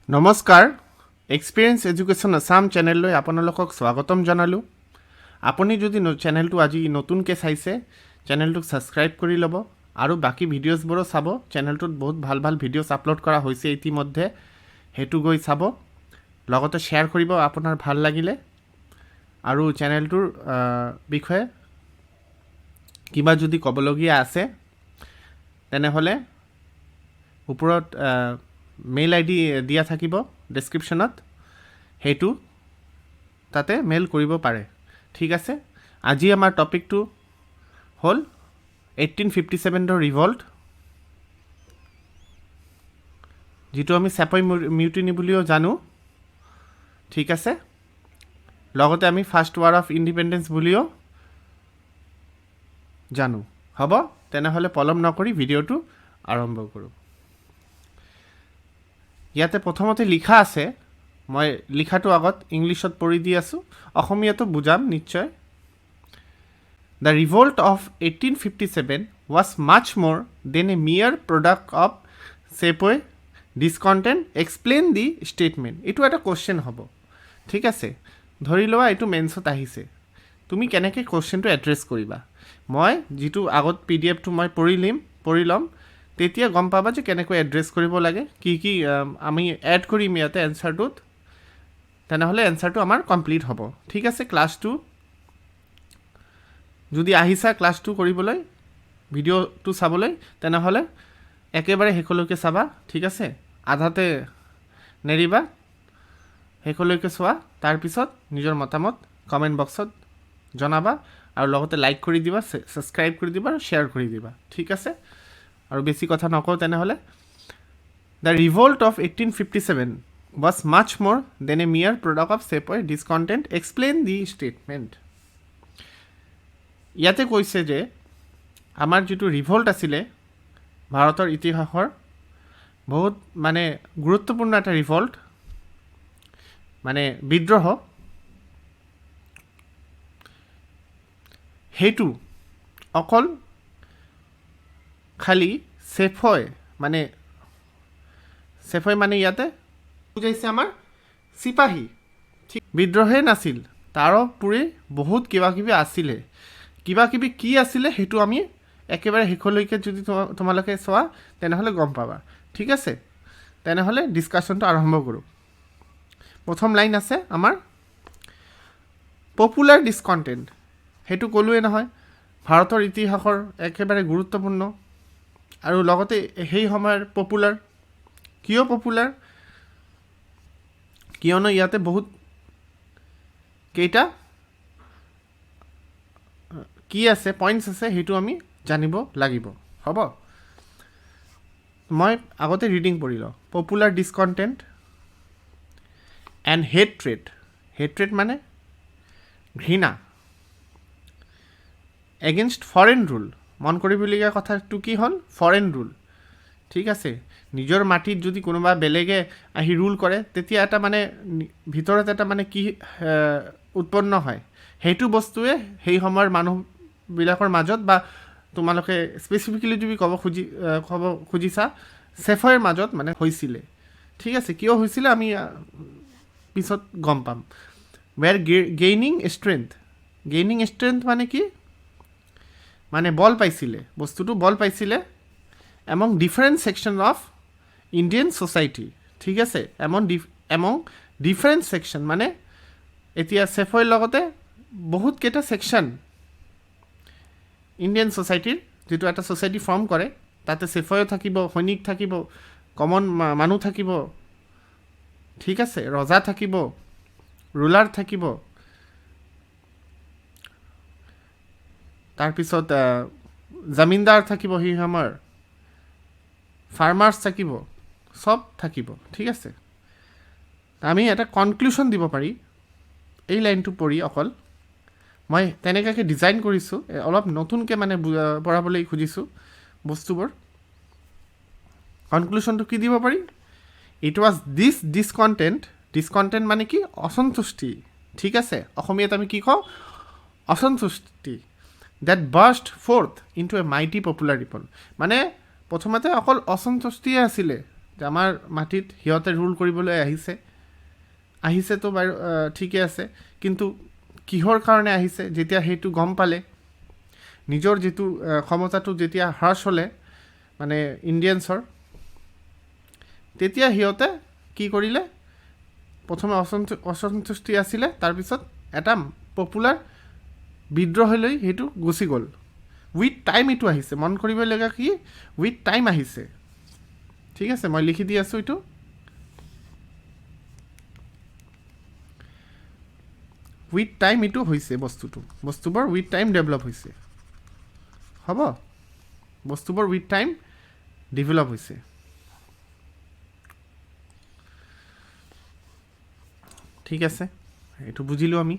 নমস্কাৰ experience education Assam চেনেললৈ আপোনালোকক স্বাগতম জনালোঁ। আপুনি যদি চেনেলটো আজি নতুনকৈ চাইছে চেনেলটোক ছাবস্ক্ৰাইব কৰি ল'ব আৰু বাকী ভিডিঅ'ছবোৰো চাব। চেনেলটোত বহুত ভাল ভাল ভিডিঅ'ছ আপলোড কৰা হৈছে ইতিমধ্যে, সেইটো গৈ চাব, লগতে শ্বেয়াৰ কৰিব আপোনাৰ ভাল লাগিলে। আৰু চেনেলটোৰ বিষয়ে কিবা যদি ক'বলগীয়া আছে তেনেহ'লে ওপৰত মেইল আই ডি দিয়া থাকিব ডেছক্ৰিপশ্যনত, সেইটো তাতে মেইল কৰিব পাৰে। ঠিক আছে, আজি আমাৰ টপিকটো হ'ল 1857 ৰিভল্ট, যিটো আমি চেপই মিউটিনি বুলিও জানো। ঠিক আছে, লগতে আমি ফাৰ্ষ্ট ৱাৰ অফ ইণ্ডিপেণ্ডেঞ্চ বুলিও জানো। হ'ব, তেনেহ'লে পলম নকৰি ভিডিঅ'টো আৰম্ভ কৰোঁ। ইয়াতে প্ৰথমতে লিখা আছে, মই লিখাটো আগত ইংলিছত পঢ়ি দি আছোঁ, অসমীয়াটো বুজাম নিশ্চয়। The revolt of 1857 was much more than a mere product of Sepoy discontent. Explain the statement. এইটো এটা কুৱেশ্যন হ'ব। ঠিক আছে, ধৰি লোৱা এইটো মেন্সত আহিছে, তুমি কেনেকৈ কুৱেশ্যনটো এড্ৰেছ কৰিবা। মই যিটো আগত PDF-টো মই পঢ়ি ল'ম, তেতিয়া গম পাবা যে কেনেকৈ এড্ৰেছ কৰিব লাগে, কি কি আমি এড কৰিম ইয়াতে এনচাৰটোত, তেনেহ'লে এনচাৰটো আমাৰ কমপ্লিট হ'ব। ঠিক আছে, ক্লাছটো যদি আহিছা ক্লাছটো কৰিবলৈ, ভিডিঅ'টো চাবলৈ, তেনেহ'লে একেবাৰে শেষলৈকে চাবা। ঠিক আছে, আধাতে নেৰিবা, শেষলৈকে চোৱা, তাৰপিছত নিজৰ মতামত কমেণ্ট বক্সত জনাবা আৰু লগতে লাইক কৰি দিবা, ছাবস্ক্ৰাইব কৰি দিবা আৰু শ্বেয়াৰ কৰি দিবা। ঠিক আছে, আৰু বেছি কথা নকওঁ তেনেহ'লে। The revolt of 1857 was much more than a mere product of Sepoy discontent. Explain the statement. ইয়াতে কৈছে যে আমাৰ যিটো ৰিভল্ট আছিলে ভাৰতৰ ইতিহাসৰ বহুত মানে গুৰুত্বপূৰ্ণ এটা ৰিভল্ট, মানে বিদ্ৰোহ, সেইটো অকল খালি চেফই মানে ইয়াতে বুজাইছে আমাৰ চিপাহী, ঠিক বিদ্ৰোহে নাছিল, তাৰো পুৰি বহুত কিবাকিবি আছিলে। কিবাকিবি কি আছিলে সেইটো আমি একেবাৰে শেষলৈকে যদি তোমালোকে চোৱা তেনেহ'লে গম পাবা। ঠিক আছে, তেনেহ'লে ডিছকাশ্যনটো আৰম্ভ কৰোঁ। প্ৰথম লাইন আছে আমাৰ পপুলাৰ ডিছকণ্টেণ্ট, সেইটো ক'লোৱে নহয়, ভাৰতৰ ইতিহাসৰ একেবাৰে গুৰুত্বপূৰ্ণ আৰু লগতে সেই সময়ৰ পপুলাৰ। কিয় পপুলাৰ? কিয়নো ইয়াতে বহুত কেইটা কি আছে, পইণ্টছ আছে, সেইটো আমি জানিব লাগিব। হ'ব, মই আগতে ৰিডিং পঢ়ি লওঁ। পপুলাৰ ডিছকণ্টেণ্ট এণ্ড হেট্ৰেড মানে ঘৃণা, এগেইনষ্ট ফৰেন ৰুল। মন কৰিবলগীয়া কথাটো কি হ'ল? Foreign rule. ঠিক আছে, নিজৰ মাটিত যদি কোনোবা বেলেগে আহি ৰুল কৰে, তেতিয়া এটা মানে ভিতৰত এটা মানে কি উৎপন্ন হয়, সেইটো বস্তুৱে সেই সময়ৰ মানুহবিলাকৰ মাজত, বা তোমালোকে স্পেচিফিকেলি যদি ক'ব খুজিছা চেফৰ মাজত মানে হৈছিলে। ঠিক আছে, কিয় হৈছিলে আমি পিছত গম পাম। ৱেৰ গেইনিং ষ্ট্ৰেংথ মানে কি? মানে বল পাইছিলে, বস্তুটো বল পাইছিলে among different section of Indian society. ঠিক আছে, এমং ডিফাৰেণ্ট ছেকশ্যন মানে এতিয়া চেফৰ লগতে বহুত কেইটা ছেকশ্যন ইণ্ডিয়ান ছ'চাইটিৰ, যিটো এটা ছ'চাইটি ফৰ্ম কৰে, তাতে চেফয়ো থাকিব, সৈনিক থাকিব, কমন মানুহ থাকিব, ঠিক আছে, ৰজা থাকিব, ৰুলাৰ থাকিব, তাৰপিছত জামিনদাৰ থাকিব, সেই সময়ৰ ফাৰ্মাৰ্ছ থাকিব, চব থাকিব। ঠিক আছে, আমি এটা কনক্লুশ্যন দিব পাৰি এই লাইনটো পঢ়ি। অকল মই তেনেকুৱাকৈ ডিজাইন কৰিছোঁ, অলপ নতুনকৈ মানে পঢ়াবলৈ খুজিছোঁ বস্তুবোৰ। কনক্লুশ্যনটো কি দিব পাৰি? ইট ৱাজ ডিছকণ্টেণ্ট মানে কি? অসন্তুষ্টি। ঠিক আছে, অসমীয়াত আমি কি কওঁ? অসন্তুষ্টি। that burst forth into a mighty popular revolt. মানে প্ৰথমতে অকল অসন্তুষ্টিয়ে আছিলে যে আমাৰ মাটিত সিহঁতে ৰুল কৰিবলৈ আহিছেতো বাৰু ঠিকে আছে, কিন্তু কিহৰ কাৰণে আহিছে যেতিয়া সেইটো গম পালে, নিজৰ যিটো ক্ষমতাটো যেতিয়া হ্ৰাস হ'লে মানে ইণ্ডিয়ানছৰ, তেতিয়া সিহঁতে কি কৰিলে, প্ৰথমে অসন্তুষ্টি আছিলে, তাৰপিছত এটা পপুলাৰ বিদ্ৰোহলৈ সেইটো গুচি গ'ল। উইথ টাইম এইটো আহিছে, মন কৰিবলগীয়া কি উইথ টাইম আহিছে। ঠিক আছে, মই লিখি দি আছোঁ এইটো। উইথ টাইম এইটো হৈছে বস্তুবোৰ উইথ টাইম ডেভেলপ হৈছে, হ'ব, বস্তুবোৰ উইথ টাইম ডেভেলপ হৈছে। ঠিক আছে, এইটো বুজিলোঁ আমি।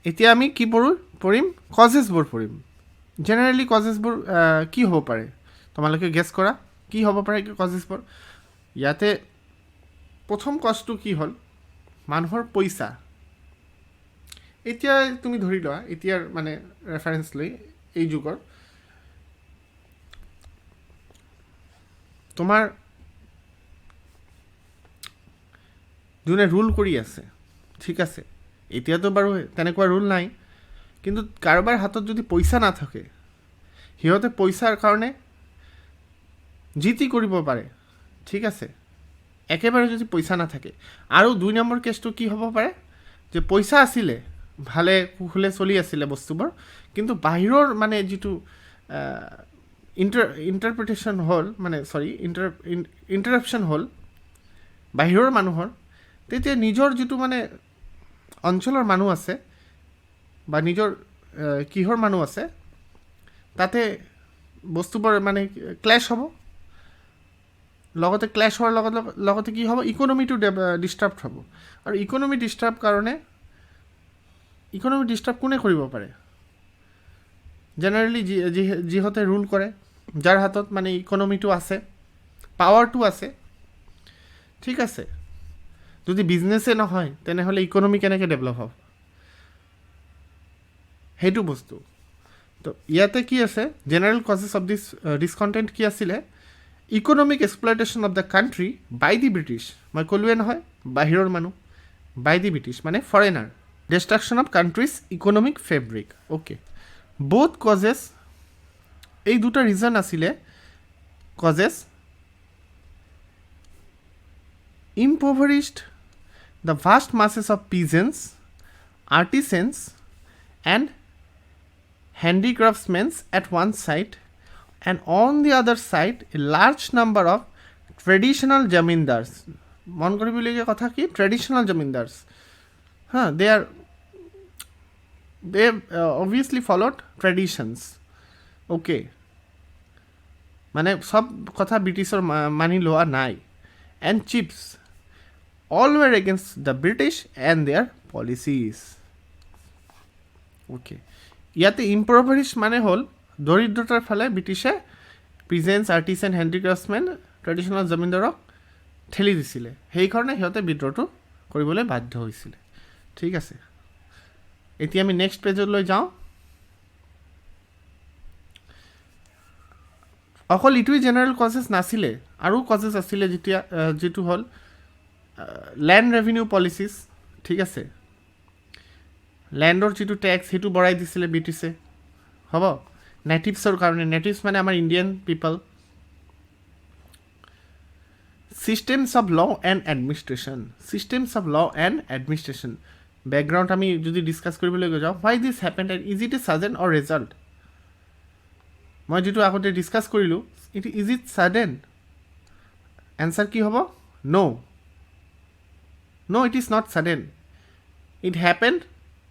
এতিয়া আমি কি পঢ়িম কজেছবোৰ পঢ়িম। জেনেৰেলি কজেছবোৰ কি হ'ব পাৰে, তোমালোকে গেছ কৰা কি হ'ব পাৰে কজেছবোৰ। ইয়াতে প্ৰথম কজটো কি হ'ল, মানুহৰ পইচা। এতিয়া তুমি ধৰি লোৱা, এতিয়াৰ মানে ৰেফাৰেঞ্চ লৈ এই যুগৰ তোমাৰ যোনে ৰুল কৰি আছে, ঠিক আছে, এতিয়াতো বাৰু তেনেকুৱা ৰুল নাই, কিন্তু কাৰোবাৰ হাতত যদি পইচা নাথাকে, সিহঁতে পইচাৰ কাৰণে যি টি কৰিব পাৰে। ঠিক আছে, একেবাৰে যদি পইচা নাথাকে। আৰু 2 নম্বৰ কেছটো কি হ'ব পাৰে, যে পইচা আছিলে, ভালে কুশলে চলি আছিলে বস্তুবোৰ, কিন্তু বাহিৰৰ মানে যিটো ইণ্টাৰপ্ৰিটেশ্যন হ'ল, মানে ইণ্টাৰাপশ্যন হ'ল বাহিৰৰ মানুহৰ, তেতিয়া নিজৰ যিটো মানে অঞ্চলৰ মানুহ আছে বা নিজৰ কিহৰ মানুহ আছে, তাতে বস্তুবোৰ মানে ক্লেছ হ'ব। লগতে ক্লেছ হোৱাৰ লগতে কি হ'ব, ইকনমিটো ডিষ্টাৰ্ব হ'ব। আৰু ইকনমি ডিষ্টাৰ্ব কোনে কৰিব পাৰে, জেনেৰেলি যিহঁতে ৰুল কৰে, যাৰ হাতত মানে ইকনমিটো আছে, পাৱাৰটো আছে। ঠিক আছে, যদি বিজনেছে নহয় তেনেহ'লে ইকনমি কেনেকৈ ডেভেলপ হ'ব, সেইটো বস্তু। তো ইয়াতে কি আছে, জেনেৰেল কজেছ অফ ডিছকণ্টেণ্ট কি আছিলে, economic exploitation of the country by the British. মই ক'লোৱে নহয়, বাহিৰৰ মানুহ, বাই দি ব্ৰিটিছ মানে foreigner. Destruction of country's economic fabric. Okay, both causes, এই দুটা ৰিজন আছিলে causes. impoverished the vast masses of peasants, artisans and handicraftsmen at one side, and on the other side a large number of traditional zamindars. মন কৰিবলগীয়া কথা কি, traditional zamindars, they obviously followed traditions. Okay, মানে সব কথা ব্ৰিটিছৰ মানি লোৱা নাই। and chiefs all were against the British and their policies. Okay, ইয়াতে impoverished মানে হ'ল দৰিদ্ৰতাৰ ফালে ব্ৰিটিছে পিজেন্টছ, আৰ্টিচান, হেণ্ডিক্ৰাফ্টছমেন, ট্ৰেডিশ্যনেল জমিনদাৰক ঠেলি দিছিলে, সেইকাৰণে সিহঁতে বিদ্ৰোহটো কৰিবলৈ বাধ্য হৈছিলে। ঠিক আছে, এতিয়া আমি নেক্সট পেজলৈ যাওঁ। অকল ইটোৱে জেনেৰেল কজেছ নাছিলে, আৰু কজেছ আছিলে, যিটো হ'ল লেণ্ড ৰেভিনিউ পলিচিছ। ঠিক আছে, লেণ্ডৰ যিটো টেক্স সেইটো বঢ়াই দিছিলে ব্ৰিটিছে, হ'ব, নেটিভছৰ কাৰণে। নেটিভছ মানে আমাৰ Indian people. Systems of law and administration. Background আমি যদি ডিছকাছ কৰিবলৈ যাওঁ, why this happened and is it a sudden or result. মই যিটো আগতে ডিছকাছ কৰিলোঁ, ইজ ইট ছাডেন, এনচাৰ কি হ'ব, no, it is not sudden, it happened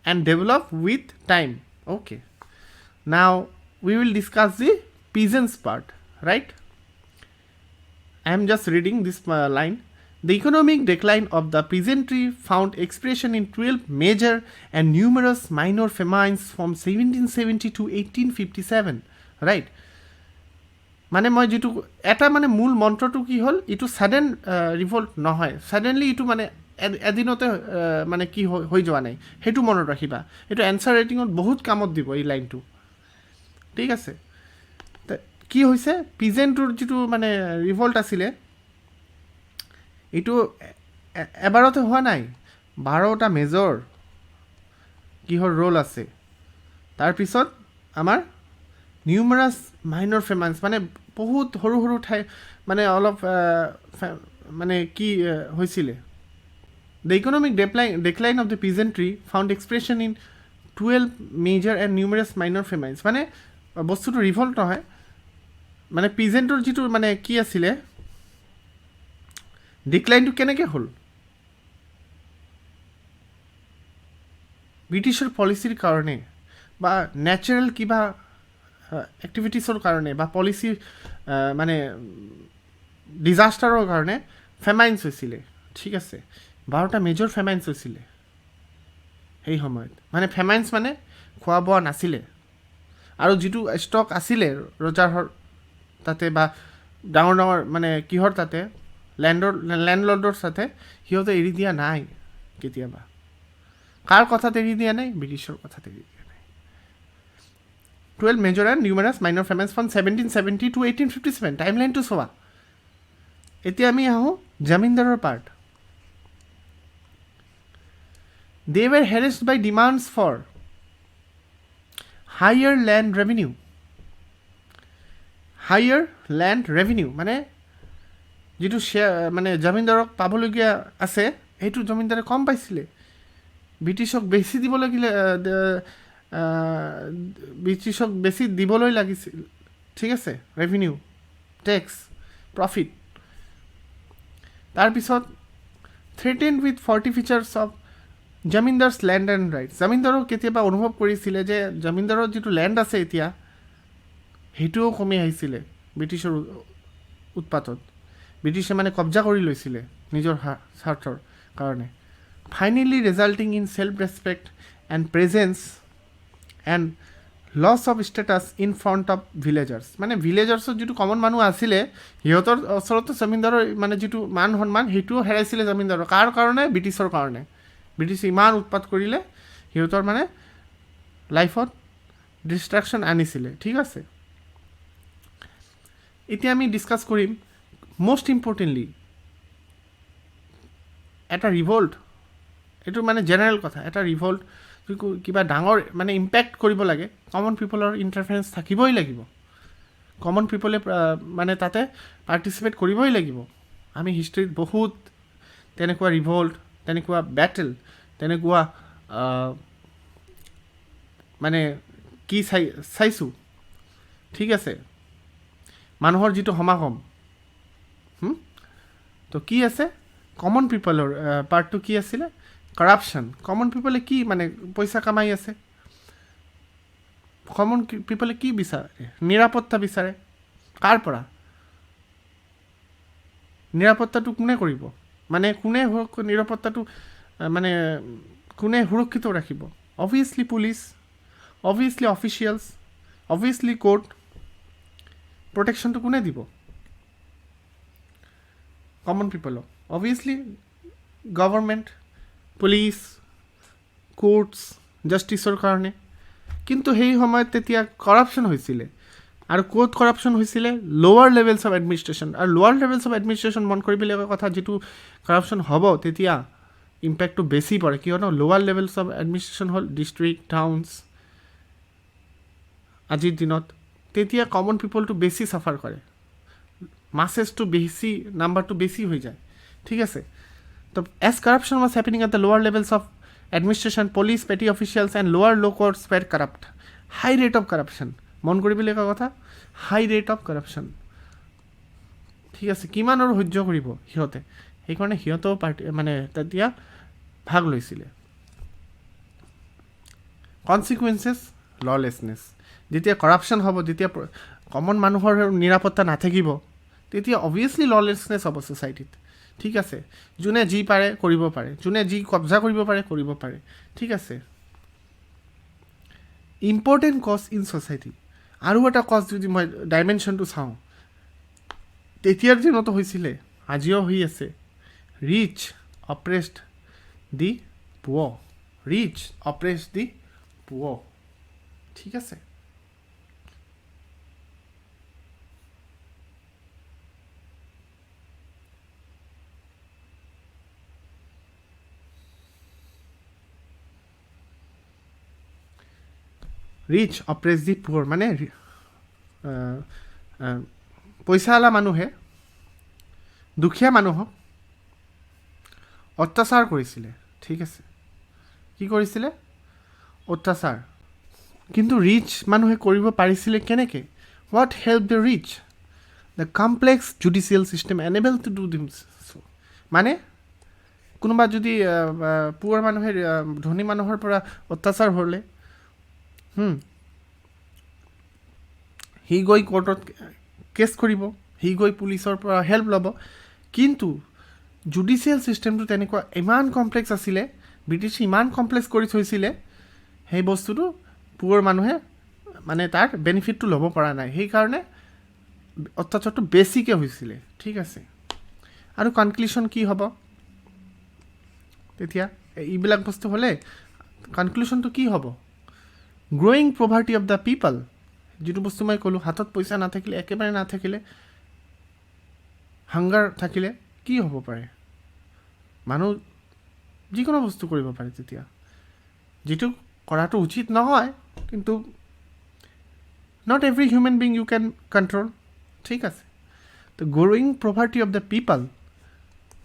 and developed with time. Okay, now we will discuss the peasants part, right? I am just reading this line. The economic decline of the peasantry found expression in 12 major and numerous minor famines from 1770 to 1857, right? মানে মই যিটো এটা মানে মূল মন্ত্ৰটো কি হ'ল, এইটো sudden revolt নহয়, ছাডেনলি এইটো মানে এদিনতে মানে কি হৈ যোৱা নাই, সেইটো মনত ৰাখিবা। এইটো এনচাৰ ৰাইটিঙত বহুত কামত দিব এই লাইনটো। ঠিক আছে, কি হৈছে পিজেণ্টৰ যিটো মানে ৰিভল্ট আছিলে এইটো এবাৰতে হোৱা নাই 12টা মেজৰ কিহৰ ৰোল আছে তাৰপিছত আমাৰ নিউমাৰাছ মাইনৰ ফেমাইন্স মানে বহুত সৰু সৰু ঠাই মানে অলপ মানে কি হৈছিলে the economic decline of the peasantry found expression in 12 major and numerous minor famines মানে বস্তুটো ৰিভল্ট নহয় মানে পিজেণ্টৰ যিটো মানে কি আছিলে ডিক্লাইনটো কেনেকৈ হ'ল ব্ৰিটিছৰ পলিচিৰ কাৰণে বা নেচাৰেল কিবা এক্টিভিটিছৰ কাৰণে বা পলিচিৰ মানে ডিজাষ্টাৰৰ কাৰণে ফেমাইন্স হৈছিলে ঠিক আছে 12টা মেজৰ ফেমাইন্স হৈছিলে সেই সময়ত মানে ফেমাইন্স মানে খোৱা বোৱা নাছিলে আৰু যিটো ষ্টক আছিলে ৰজাৰ তাতে বা ডাঙৰ ডাঙৰ মানে কিহৰ তাতে লেণ্ডলৰ্ডৰ তাতে সিহঁতে এৰি দিয়া নাই কেতিয়াবা কাৰ কথাত এৰি দিয়া নাই ব্ৰিটিছৰ কথাত এৰি দিয়া নাই 12 major and numerous minor famines from 1770 to 1857 টাইমলাইনটো চোৱা এতিয়া আমি আহোঁ জমিনদাৰৰ part they were harassed by demands for higher land revenue মানে যিটো মানে জমিনদাৰক পাবলগীয়া আছে সেইটো জমিনদাৰে কম পাইছিলে ব্ৰিটিছক বেছি দিব লাগিলে ব্ৰিটিছক বেছি দিবলৈ লাগিছিল ঠিক আছে ৰেভিনিউ টেক্স প্ৰফিট তাৰপিছত threaten with forfeitures of zamindars land and right জমিনদাৰক কেতিয়াবা অনুভৱ কৰিছিলে যে জমিনদাৰৰ যিটো লেণ্ড আছে এতিয়া সেইটোও কমি আহিছিলে ব্ৰিটিছৰ উৎপাতত ব্ৰিটিছে মানে কব্জা কৰি লৈছিলে নিজৰ স্বাৰ্থৰ কাৰণে finally resulting in self respect and presence and loss of status in front of villagers মানে ভিলেজাৰ্ছৰ যিটো কমন মানুহ আছিলে সিহঁতৰ ওচৰতো জমিনদাৰৰ মানে যিটো মান সন্মান সেইটোও হেৰাইছিলে জমিনদাৰৰ কাৰ কাৰণে ব্ৰিটিছৰ কাৰণে ব্ৰিটিছে ইমান উৎপাত কৰিলে সিহঁতৰ মানে লাইফত ডিষ্ট্ৰাকশ্যন আনিছিলে ঠিক আছে এতিয়া আমি ডিছকাছ কৰিম most importantly এটা ৰিভল্ট এইটো মানে জেনেৰেল কথা এটা ৰিভল্ট কিবা ডাঙৰ মানে ইম্পেক্ট কৰিব লাগে কমন পিপলৰ ইণ্টাৰফাৰেঞ্চ থাকিবই লাগিব কমন পিপলে মানে তাতে পাৰ্টিচিপেট কৰিবই লাগিব আমি হিষ্ট্ৰীত বহুত তেনেকুৱা ৰিভল্ট তেনেকুৱা বেটেল তেনেকুৱা মানে কি চাইছোঁ ঠিক আছে মানুহৰ যিটো সমাগম তো কি আছে কমন পিপলৰ পাৰ্টটো কি আছিলে কৰাপশ্যন কমন পিপলে কি মানে পইচা কামাই আছে কমন পিপলে কি বিচাৰে নিৰাপত্তা বিচাৰে কাৰ পৰা নিৰাপত্তাটো কোনে কৰিব মানে কোনে নিৰাপত্তাটো মানে কোনে সুৰক্ষিত ৰাখিব obviously police obviously officials obviously court প্ৰটেকশ্যনটো কোনে দিব কমন পিপলক অবভিয়াছলি গভৰ্ণমেণ্ট পুলিচ কোৰ্টছ জাষ্টিছৰ কাৰণে কিন্তু সেই সময়ত তেতিয়া কৰাপশ্যন হৈছিলে আৰু ক'ত কৰাপশ্যন হৈছিলে লোৱাৰ লেভেলছ অফ এডমিনিষ্ট্ৰেশ্যন আৰু লোৱাৰ লেভেলছ অফ এডমিনিষ্ট্ৰেশ্যন মন কৰিবলগীয়া কথা যিটো কৰাপশ্যন হ'ব তেতিয়া ইম্পেক্টটো বেছি পৰে কিয়নো লোৱাৰ লেভেলছ অফ এডমিনিষ্ট্ৰেশ্যন হ'ল ডিষ্ট্ৰিক্ট টাউনছ আজিৰ দিনত তেতিয়া কমন পিপলটো বেছি চাফাৰ কৰে মাছেজটো বেছি নাম্বাৰটো বেছি হৈ যায় ঠিক আছে তো as corruption was happening at the lower levels of administration police petty officials and lower law' courts were corrupt high rate of corruption মন কৰিবলগীয়া কথা হাই ৰেট অফ কৰাপশ্যন ঠিক আছে কিমান আৰু সহ্য কৰিব সিহঁতে সেইকাৰণে সিহঁতেও মানে তেতিয়া ভাগ লৈছিলে কনচিকুৱেঞ্চেছ ললেছনেছ যেতিয়া কৰাপশ্যন হ'ব যেতিয়া কমন মানুহৰ নিৰাপত্তা নাথাকিব তেতিয়া অবভিয়াছলি ললেছনেছ হ'ব ছ'চাইটিত ঠিক আছে যোনে যি পাৰে কৰিব পাৰে যোনে যি কব্জা কৰিব পাৰে ঠিক আছে ইম্পৰ্টেণ্ট কজ ইন ছ'চাইটি আৰু এটা কজ যদি মই ডাইমেনশ্যনটো চাওঁ তেতিয়াৰ দিনতো হৈছিলে আজিও হৈ আছে ৰিচ অপ্ৰেছড দি পুৱাৰ ৰিচ অপ্ৰেছড দি পুৱাৰ ঠিক আছে ৰিচ অপ্ৰেছ দি পুৱাৰ, মানে পইচাৱালা মানুহে দুখীয়া মানুহক অত্যাচাৰ কৰিছিলে, ঠিক আছে, কি কৰিছিলে? অত্যাচাৰ। কিন্তু ৰিচ মানুহে কৰিব পাৰিছিলে কেনেকৈ? What help the rich? The complex judicial system enable to do them. মানে কোনোবা যদি পুৱাৰ মানুহে ধনী মানুহৰ পৰা অত্যাচাৰ হ'লে সি গৈ কোৰ্টত কেছ কৰিব, সি গৈ পুলিচৰ পৰা হেল্প ল'ব। কিন্তু জুডিচিয়েল ছিষ্টেমটো তেনেকুৱা ইমান কমপ্লেক্স আছিলে, ব্ৰিটিছে ইমান কমপ্লেক্স কৰি থৈছিলে, সেই বস্তুটো পুৱাৰ মানুহে মানে তাৰ বেনিফিটটো ল'ব পৰা নাই, সেইকাৰণে অত্যাচাৰটো বেছিকৈ হৈছিলে, ঠিক আছে। আৰু কনক্লুশ্যন কি হ'ব তেতিয়া? এইবিলাক বস্তু হ'লে কনক্লুশ্যনটো কি হ'ব? গ্ৰ'য়িং পভাৰ্টি অফ দ্য পিপল, যিটো বস্তু মই ক'লোঁ, হাতত পইচা নাথাকিলে, একেবাৰে নাথাকিলে, হাংগাৰ থাকিলে কি হ'ব পাৰে? মানুহ যিকোনো বস্তু কৰিব পাৰে তেতিয়া, যিটো কৰাটো উচিত নহয়, কিন্তু not every human being you can control, ঠিক আছে। তো growing poverty of the people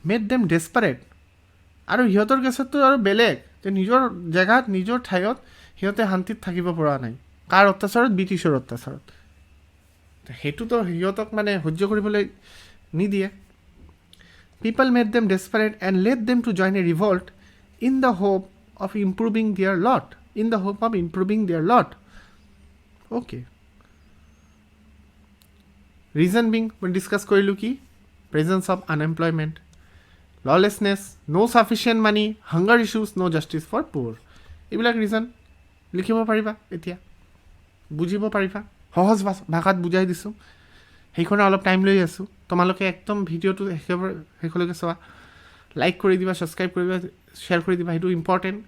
made them desperate. আৰু সিহঁতৰ কেছততো আৰু বেলেগ, যে নিজৰ জেগাত নিজৰ ঠাইত সিহঁতে শান্তিত থাকিব পৰা নাই। কাৰ অত্যাচাৰত? ব্ৰিটিছৰ অত্যাচাৰত। সেইটোতো সিহঁতক মানে সহ্য কৰিবলৈ নিদিয়ে। People made them desperate and let them to join a revolt in the hope of improving their lot, okay. Reason being মই ডিছকাছ কৰিলোঁ কি? Presence of unemployment, lawlessness, no' sufficient money, hunger issues, no' justice for poor. এইবিলাক region লিখিব পাৰিবা, এতিয়া বুজিব পাৰিবা, সহজ ভাষাত বুজাই দিছোঁ। সেইখনে অলপ টাইম লৈ আছোঁ, তোমালোকে একদম ভিডিঅ'টো শেষলৈকে চোৱা, লাইক কৰি দিবা, ছাবস্ক্ৰাইব কৰিবা, শ্বেয়াৰ কৰি দিবা, সেইটো ইম্পৰ্টেণ্ট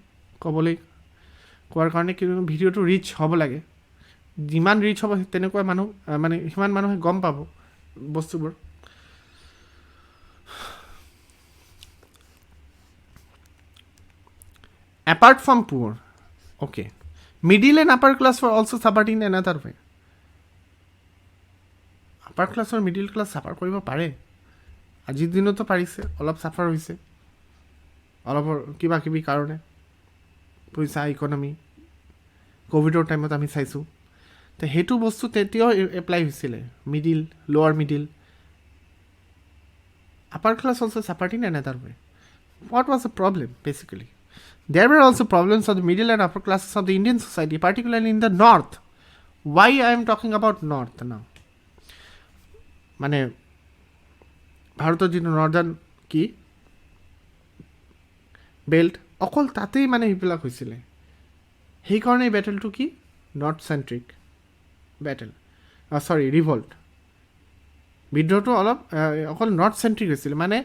কোৱাৰ কাৰণে, কিন্তু ভিডিঅ'টো ৰিচ হ'ব লাগে। যিমান ৰিচ হ'ব তেনেকুৱা মানুহ মানে সিমান মানুহে গম পাব বস্তুবোৰ। Apart from poor, okay, middle and upper class were also suffered in another way. Upper class আৰু মিডিল ক্লাছ চাফাৰ কৰিব পাৰে, আজিৰ দিনতো পাৰিছে, অলপ চাফাৰ হৈছে, অলপ কিবা কিবি কাৰণে, পইচা, ইকনমি, ক'ভিডৰ টাইমত আমি চাইছোঁ। তো সেইটো বস্তু তেতিয়াও এপ্লাই হৈছিলে, middle, lower middle. Upper class also' suffered in another way. What was the problem? Basically there were also problems of the middle and upper classes of the Indian society, particularly in the north. Why I am talking about north now? মানে ভাৰতৰ যিটো northern কি belt, অকল তাতেই মানে সেইবিলাক হৈছিলে। সেইকাৰণে এই বেটেলটো কি? নৰ্থ চেণ্ট্ৰিক বেটেল, ৰিভল্ট, বিদ্ৰোহটো অলপ অকল নৰ্থ চেণ্ট্ৰিক হৈছিলে। মানে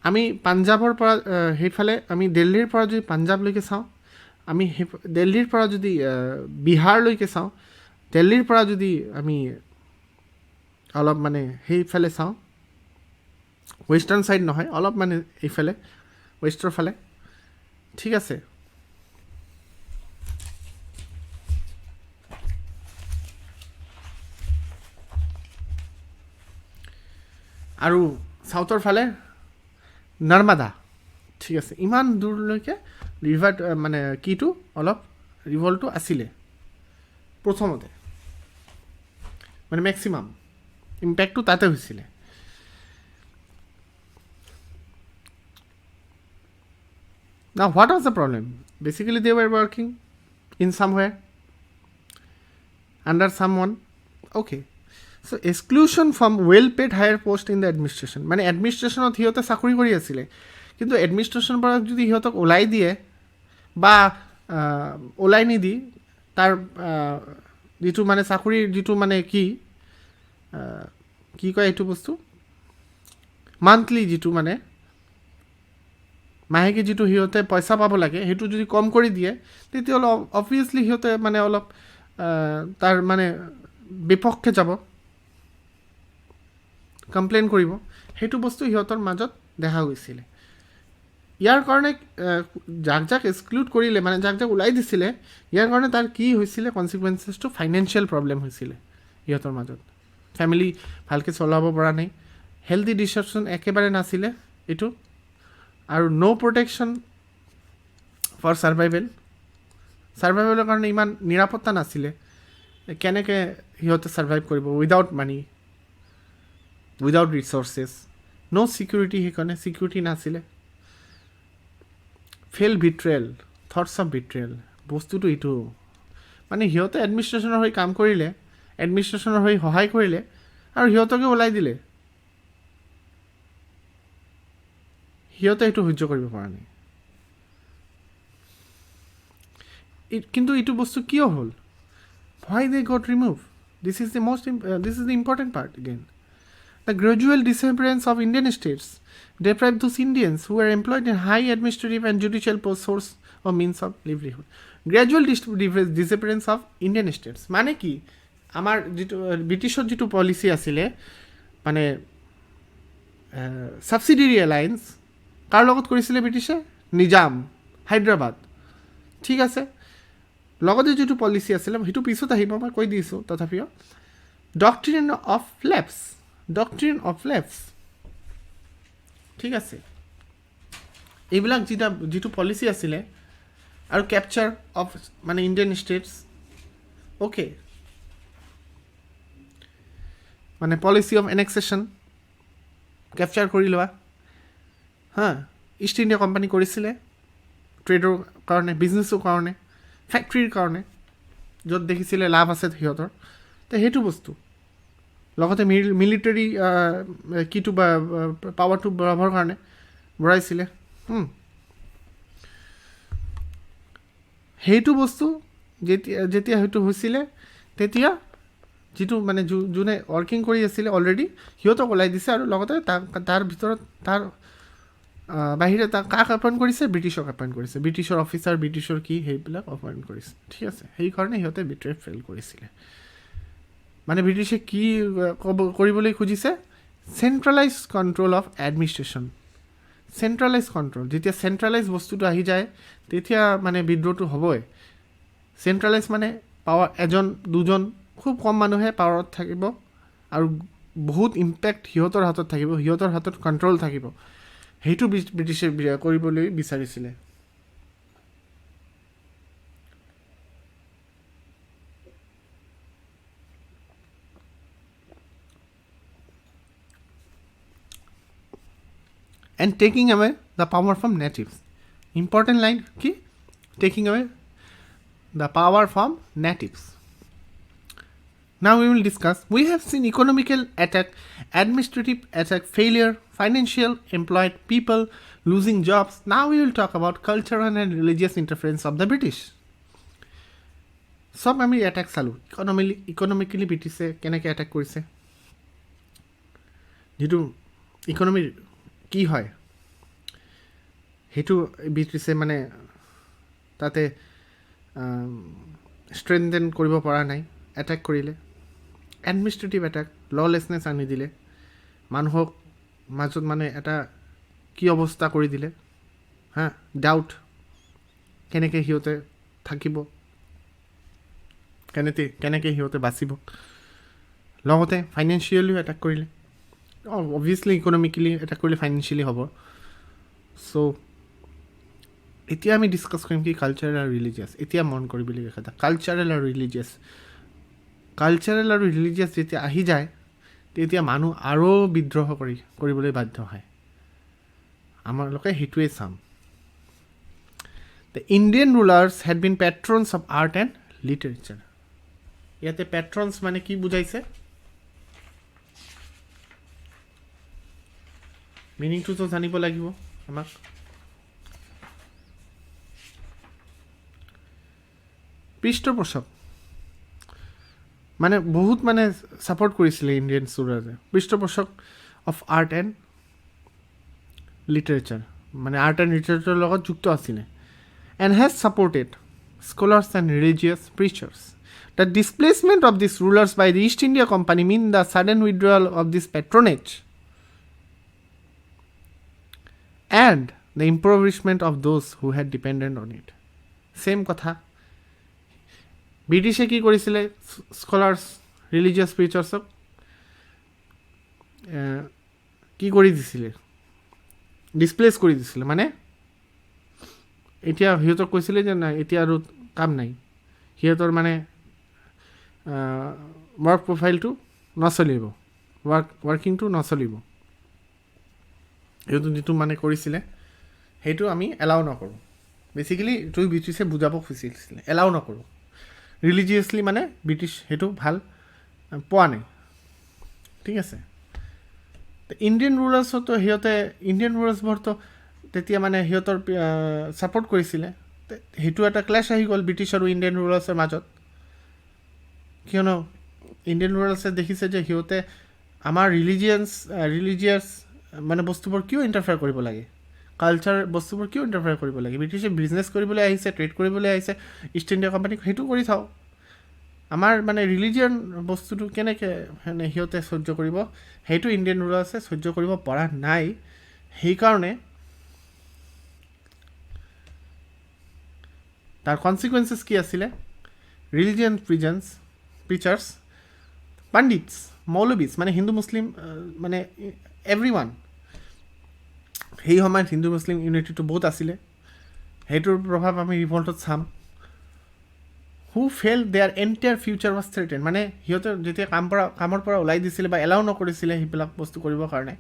আমি পাঞ্জাৱৰ পৰা সেইফালে, আমি দিল্লীৰ পৰা যদি পাঞ্জাৱলৈকে চাওঁ, আমি দিল্লীৰ পৰা যদি বিহাৰলৈকে চাওঁ, দিল্লীৰ পৰা যদি আমি অলপ মানে সেইফালে চাওঁ, ৱেষ্টাৰ্ণ ছাইড নহয়, অলপ মানে এইফালে ৱেষ্টৰ ফালে, ঠিক আছে। আৰু চাউথৰ ফালে নৰ্মদা, ঠিক আছে। ইমান দূৰলৈকে ৰিভাৰ মানে কিটো অলপ ৰিভল্টটো আছিলে প্ৰথমতে, মানে মেক্সিমাম ইম্পেক্টটো তাতে হৈছিলে। Now what was the problem? Basically they were working in somewhere under someone, okay. So exclusion from well paid higher post in the administration, মানে এডমিনিষ্ট্ৰেশ্যনত সিহঁতে চাকৰি কৰি আছিলে, কিন্তু এডমিনিষ্ট্ৰেশ্যনৰ পৰা যদি সিহঁতক ওলাই দিয়ে বা ওলাই নিদি, তাৰ যিটো মানে চাকৰিৰ যিটো মানে কি কয় এইটো বস্তু, মান্থলি যিটো মানে মাহেকী যিটো সিহঁতে পইচা পাব লাগে, সেইটো যদি কম কৰি দিয়ে, তেতিয়াহ'লে অবভিয়াছলি সিহঁতে মানে অলপ তাৰ মানে বিপক্ষে যাব, কমপ্লেইন কৰিব। সেইটো বস্তু সিহঁতৰ মাজত দেখা গৈছিলে। ইয়াৰ কাৰণে যাক যাক এক্সক্লুড কৰিলে, মানে যাক যাক ওলাই দিছিলে, ইয়াৰ কাৰণে তাৰ কি হৈছিলে কনচিকুৱেঞ্চেছটো, ফাইনেন্সিয়েল প্ৰব্লেম হৈছিলে সিহঁতৰ মাজত। ফেমিলি ভালকৈ চলাব পৰা নাই, হেল্থি ডিছঅপশ্যন একেবাৰে নাছিলে এইটো, আৰু ন' প্ৰটেকশ্যন ফৰ ছাৰ্ভাইভেলৰ কাৰণে ইমান নিৰাপত্তা নাছিলে। কেনেকৈ সিহঁতে ছাৰ্ভাইভ কৰিব উইদাউট মানি, উইদাউট ৰিচৰ্চেছ, ন' ছিকিউৰিটি, সেইকাৰণে ছিকিউৰিটি নাছিলে। ফেল বিট্ৰেল, থটছ অফ বিট্ৰেল, বস্তুটো এইটো মানে সিহঁতে এডমিনিষ্ট্ৰেশ্যনৰ হৈ কাম কৰিলে, এডমিনিষ্ট্ৰেশ্যনৰ হৈ সহায় কৰিলে, আৰু সিহঁতকে ওলাই দিলে। সিহঁতে সেইটো সহ্য কৰিব পৰা নাই। কিন্তু এইটো বস্তু কিয় হ'ল? Why they got removed? This is the important part again. The gradual disappearance of Indian states deprived those Indians who were employed in high administrative and judicial post source or means of livelihood. Gradual disappearance of Indian states. মানে কি, আমাৰ যিটো ব্ৰিটিছৰ যিটো policy আছিলে, মানে ছাবচিডিয়াৰী alliance কাৰ লগত কৰিছিলে ব্ৰিটিছে? নিজাম, হায়দৰাবাদ, ঠিক আছে। লগতে যিটো পলিচি আছিলে, সেইটো পিছত আহিব, মই কৈ দিছোঁ তথাপিও, ডক্ট্ৰিন অফ লেপছ, ঠিক আছে। এইবিলাক যিটো পলিচি আছিলে, আৰু কেপচাৰ অফ মানে ইণ্ডিয়ান ষ্টেটছ, অ'কে, মানে পলিচি অফ এনেক্সেশ্যন, কেপচাৰ কৰি লোৱা, ইষ্ট ইণ্ডিয়া কোম্পানী কৰিছিলে ট্ৰেডৰ কাৰণে, বিজনেছৰ কাৰণে, ফেক্টৰীৰ কাৰণে, য'ত দেখিছিলে লাভ আছে সিহঁতৰ, তো সেইটো বস্তু। লগতে মিলিটাৰী কিটো বা পাৱাৰটো বঢ়াবৰ কাৰণে বঢ়াইছিলে। সেইটো বস্তু যেতিয়া সেইটো হৈছিলে, তেতিয়া যিটো মানে যোনে ৱৰ্কিং কৰি আছিলে অলৰেডি, সিহঁতক ওলাই দিছে, আৰু লগতে তাৰ ভিতৰত তাৰ বাহিৰে কাক এপইণ্ট কৰিছে? ব্ৰিটিছক এপইণ্ট কৰিছে, ব্ৰিটিছৰ অফিচাৰ, ব্ৰিটিছৰ কি, সেইবিলাক এপইণ্ট কৰিছে, ঠিক আছে। সেইকাৰণে সিহঁতে বিট্ৰে ফেল কৰিছিলে। মানে ব্ৰিটিছে কি কৰিবলৈ খুজিছে? চেণ্ট্ৰেলাইজ কণ্ট্ৰল অফ এডমিনিষ্ট্ৰেশ্যন, চেণ্ট্ৰেলাইজ কণ্ট্ৰল। যেতিয়া চেণ্ট্ৰেলাইজ বস্তুটো আহি যায়, তেতিয়া মানে বিদ্ৰোহটো হ'বই। চেণ্ট্ৰেলাইজ মানে পাৱাৰ, এজন দুজন খুব কম মানুহে পাৱাৰত থাকিব, আৰু বহুত ইম্পেক্ট সিহঁতৰ হাতত থাকিব, সিহঁতৰ হাতত কণ্ট্ৰল থাকিব। সেইটো ব্ৰিটিছে কৰিবলৈ বিচাৰিছিলে। And taking away the power from natives. Important line কি? Taking away the power from natives. Now we will discuss. We have seen economical attack, administrative attack, failure, financial, employed people losing jobs. Now we will talk about cultural and religious interference of the British. সব আমি attack চালোঁ। Economically ব্ৰিটিছে কেনেকৈ attack কৰিছে, যিটো ইকনমিৰ কি হয় সেইটো ব্ৰিটিছে মানে তাতে ষ্ট্ৰেংথেন কৰিব পৰা নাই, এটেক কৰিলে। এডমিনিষ্ট্ৰেটিভ এটেক, ললেছনেছ আনি দিলে, মানুহক মাজত মানে এটা কি অৱস্থা কৰি দিলে, ডাউট, কেনেকৈ সিহঁতে থাকিব, কেনেকৈ সিহঁতে বাচিব। লগতে ফাইনেন্সিয়েলিও এটেক কৰিলে, অবভিয়াছলি ইকনমিকেলি এটেক কৰিলে ফাইনেন্সিয়েলি হ'ব। চ' এতিয়া আমি ডিছকাছ কৰিম কি কালচাৰেল আৰু ৰিলিজিয়াছ। এতিয়া মন কৰিবলগীয়া কথা, কালচাৰেল আৰু ৰিলিজিয়াছ যেতিয়া আহি যায়, তেতিয়া মানুহ আৰু বিদ্ৰোহ কৰিবলৈ বাধ্য হয়। আমালোকে সেইটোৱে চাম। The Indian rulers had been patrons of art and literature. ইয়াতে পেট্ৰনছ মানে কি বুজাইছে, মিনিংটোতো জানিব লাগিব আমাক। পৃষ্ঠপোষক মানে বহুত মানে ছাপৰ্ট কৰিছিলে ইণ্ডিয়ান ৰুলাৰে, পৃষ্ঠপোষক অফ আৰ্ট এণ্ড লিটাৰেচাৰ, মানে আৰ্ট এণ্ড লিটাৰেচাৰৰ লগত যুক্ত আছিলে। And has supported scholars and religious preachers. The displacement of this rulers by the East India Company mean the sudden withdrawal of this patronage and the impoverishment of those who had dependent on it. Same কথা। ব্ৰিটিছে কি কৰিছিলে? Scholars, religious প্ৰিচাৰ্ছক কি কৰি দিছিলে? Displace কৰি দিছিলে। মানে এতিয়া সিহঁতক কৈছিলে যে নাই, এতিয়া আৰু কাম নাই, সিহঁতৰ মানে ৱৰ্ক প্ৰফাইলটো নচলিব, ৱৰ্কিংটো নচলিব। সেইটো যিটো মানে কৰিছিলে সেইটো আমি এলাউ নকৰোঁ। বেচিকেলি এইটো ব্ৰিটিছে বুজাব খুজিছিলে, এলাউ নকৰোঁ। ৰিলিজিয়াছলি মানে ব্ৰিটিছ সেইটো ভাল পোৱা নাই। ঠিক আছে। ইণ্ডিয়ান ৰুলাৰ্ছতো সিহঁতে, ইণ্ডিয়ান ৰুলাৰ্ছবোৰতো তেতিয়া মানে সিহঁতৰ ছাপৰ্ট কৰিছিলে। সেইটো এটা ক্লেছ আহি গ'ল ব্ৰিটিছ আৰু ইণ্ডিয়ান ৰুলাৰ্ছৰ মাজত। কিয়নো ইণ্ডিয়ান ৰুলাৰ্ছে দেখিছে যে সিহঁতে আমাৰ ৰিলিজিয়াছ মানে বস্তুবোৰ কিয় ইণ্টাৰফেয়াৰ কৰিব লাগে, কালচাৰ বস্তুবোৰ কিয় ইণ্টাৰফেয়াৰ কৰিব লাগে? ব্ৰিটিছে বিজনেছ কৰিবলৈ আহিছে, ট্ৰেড কৰিবলৈ আহিছে, ইষ্ট ইণ্ডিয়া কোম্পানীক, সেইটো কৰি চাওঁ। আমাৰ মানে ৰিলিজিয়ন বস্তুটো কেনেকৈ মানে সিহঁতে সহ্য কৰিব, সেইটো ইণ্ডিয়ান ৰুলাৰ্ছে সহ্য কৰিব পৰা নাই। সেইকাৰণে তাৰ কনচিকুৱেঞ্চেছ কি আছিলে? ৰিলিজিয়ন প্ৰিচাৰ্ছ, পাণ্ডিটছ, মৌলবীজ, মানে হিন্দু মুছলিম মানে এভৰিৱান। সেই সময়ত হিন্দু মুছলিম ইউনিটিটো বহুত আছিলে। সেইটোৰ প্ৰভাৱ আমি ৰিভল্টত চাম। Who felt their entire future was threaten, মানে সিহঁতে যেতিয়া কামৰ পৰা ওলাই দিছিলে বা এলাউ নকৰিছিলে সেইবিলাক বস্তু কৰিবৰ কাৰণে,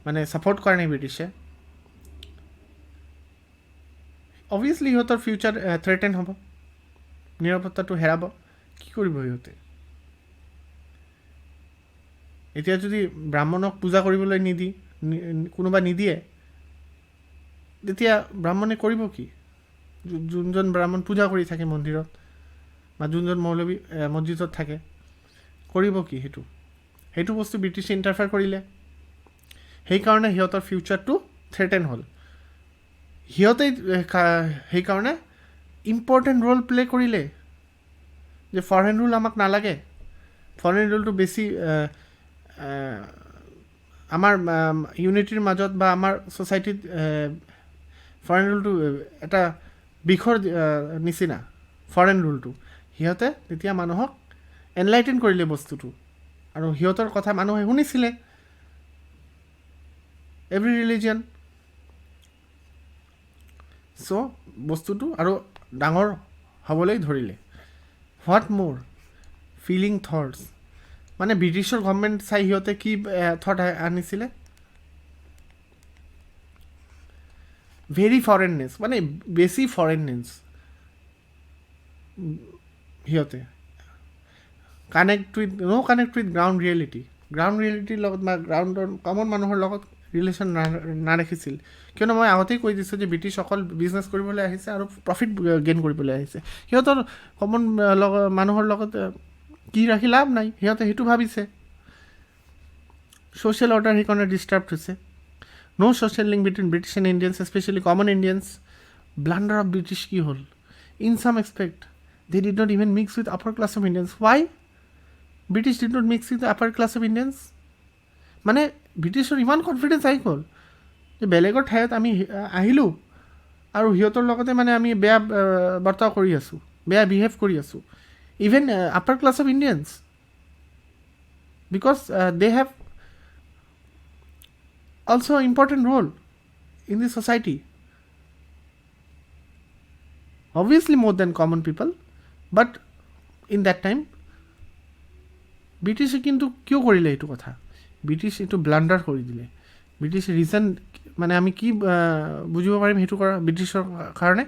মানে ছাপৰ্ট কৰা নাই ব্ৰিটিছে, অবভিয়াছলি সিহঁতৰ ফিউচাৰ থ্ৰেটেন হ'ব, নিৰাপত্তাটো হেৰাব। কি কৰিব সিহঁতে? এতিয়া যদি ব্ৰাহ্মণক পূজা কৰিবলৈ কোনোবা নিদিয়ে, তেতিয়া ব্ৰাহ্মণে কৰিব কি? যোনজন ব্ৰাহ্মণ পূজা কৰি থাকে মন্দিৰত বা যোনজন মৌলবী মছজিদত থাকে, কৰিব কি? সেইটো বস্তু ব্ৰিটিছে ইণ্টাৰফেয়াৰ কৰিলে। সেইকাৰণে সিহঁতৰ ফিউচাৰটো থ্ৰেটেন হ'ল। সিহঁতে সেইকাৰণে ইম্পৰ্টেণ্ট ৰোল প্লে' কৰিলে যে ফৰেন ৰুল আমাক নালাগে, ফৰেন ৰুলটো বেছি আমাৰ ইউনিটিৰ মাজত বা আমাৰ ছ'চাইটিত ফৰেন ৰুলটো এটা বিষৰ নিচিনা। ফৰেন ৰুলটো সিহঁতে তেতিয়া মানুহক এনলাইটেন কৰিলে বস্তুটো, আৰু সিহঁতৰ কথা মানুহে শুনিছিলে, এভৰি ৰিলিজিয়ন। চ' বস্তুটো আৰু ডাঙৰ হ'বলৈ ধৰিলে। হোৱাট মোৰ ফিলিং থটছ, মানে ব্ৰিটিছৰ গভৰ্ণমেণ্ট চাই সিহঁতে কি থট আনিছিলে? ভেৰি ফৰেননেছ, মানে বেছি ফৰেননেছ। সিহঁতে কানেক্ট উইথ গ্ৰাউণ্ড ৰিয়েলিটিৰ লগত বা গ্ৰাউণ্ডৰ কমন মানুহৰ লগত ৰিলেশ্যন নাৰাখিছিল। কিয়নো মই আগতেই কৈ দিছোঁ যে ব্ৰিটিছ অকল বিজনেছ কৰিবলৈ আহিছে আৰু প্ৰফিট গেইন কৰিবলৈ আহিছে। সিহঁতৰ কমন মানুহৰ লগত কি ৰাখি লাভ নাই, সিহঁতে সেইটো ভাবিছে। ছ'চিয়েল অৰ্ডাৰ সেইকাৰণে ডিষ্টাৰ্ব হৈছে। No' social link between British and Indians, specially common Indians. Blunder of British কি হ'ল? In some aspect they did not even mix with upper class of Indians. Why? British did not mix with the upper class of Indians. মানে ব্ৰিটিছৰ ইমান confidence আহি গ'ল যে বেলেগৰ ঠাইত আমি আহিলোঁ আৰু সিহঁতৰ লগতে মানে আমি বেয়া বৰ্তাও কৰি আছোঁ, বেয়া বিহেভ কৰি আছোঁ, even upper class of Indians, because they have also' important role in the society, obviously more than common people, but in that time ব্ৰিটিছে কিন্তু কিয় কৰিলে এইটো কথা? ব্ৰিটিছ এইটো ব্লাণ্ডাৰ কৰি দিলে। ব্ৰিটিছ ৰিজন মানে আমি কি বুজিব পাৰিম সেইটো কৰা ব্ৰিটিছৰ কাৰণে?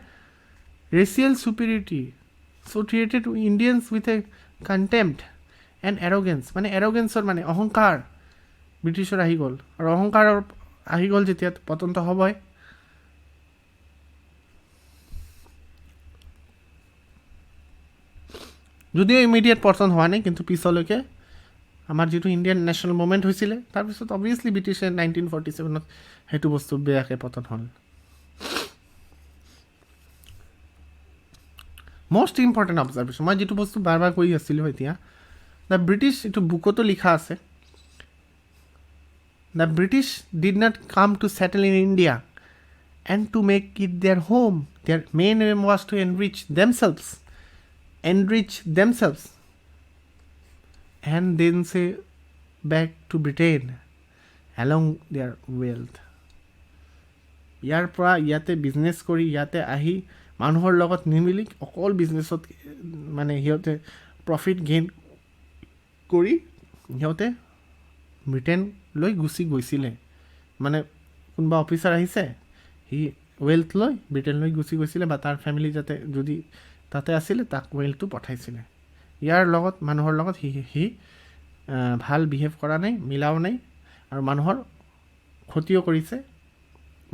Racial superiority so' treated Indians with a contempt and arrogance, মানে এৰগেঞ্চৰ মানে অহংকাৰ ব্ৰিটিছৰ আহি গ'ল, আৰু অহংকাৰৰ আহি গ'ল যেতিয়া পতন্ত হ'বই। যদিও ইমিডিয়েট পতন হোৱা নাই, কিন্তু পিছলৈকে আমাৰ যিটো ইণ্ডিয়ান নেশ্যনেল মুভমেণ্ট হৈছিলে, তাৰপিছত অবভিয়াছলি ব্ৰিটিছে 1947 সেইটো বস্তু বেয়াকৈ পতন হ'ল। মষ্ট ইম্পৰ্টেণ্ট অবজাৰ্ভেশ্যন, মই যিটো বস্তু বাৰ বাৰ কৈ আছিলোঁ এতিয়া, দ্য ব্ৰিটিছ, এইটো বুকতো লিখা আছে, the British did not come to settle in India and to make it their home. Their main aim was to enrich themselves, and then say back to Britain along their wealth. ইয়াৰ পৰা ইয়াতে business কৰি ইয়াতে আহি মানুহৰ লগত নিমিলি অকল বিজনেছত মানে সিহঁতে প্ৰফিট গেইন কৰি সিহঁতে ব্ৰিটেইনলৈ গুচি গৈছিলে. মানে কোনোবা অফিচাৰ আহিছে, সি ৱেল্থ লৈ ব্ৰিটেইনলৈ গুচি গৈছিলে, বা তাৰ ফেমিলি যাতে যদি তাতে আছিলে তাক ৱেল্থটো পঠাইছিলে. ইয়াৰ লগত মানুহৰ লগত সি ভাল বিহেভ কৰা নাই, মিলাও নাই, আৰু মানুহৰ ক্ষতিও কৰিছে.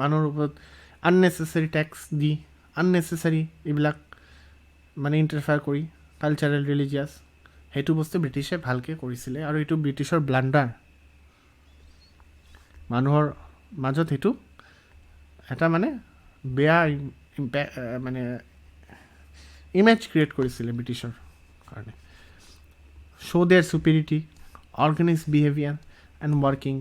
মানুহৰ ওপৰত আননেচেচাৰী টেক্স দি, আননেচেচাৰী এইবিলাক মানে ইণ্টাৰফেয়াৰ কৰি, কালচাৰেল ৰিলিজিয়াছ, সেইটো বস্তু ব্ৰিটিছে ভালকৈ কৰিছিলে. আৰু এইটো ব্ৰিটিছৰ ব্লাণ্ডাৰ, মানুহৰ মাজত সেইটো এটা মানে বেয়া মানে ইমেজ ক্ৰিয়েট কৰিছিলে ব্ৰিটিছৰ কাৰণে. Show' their superiority, organize behaviour and working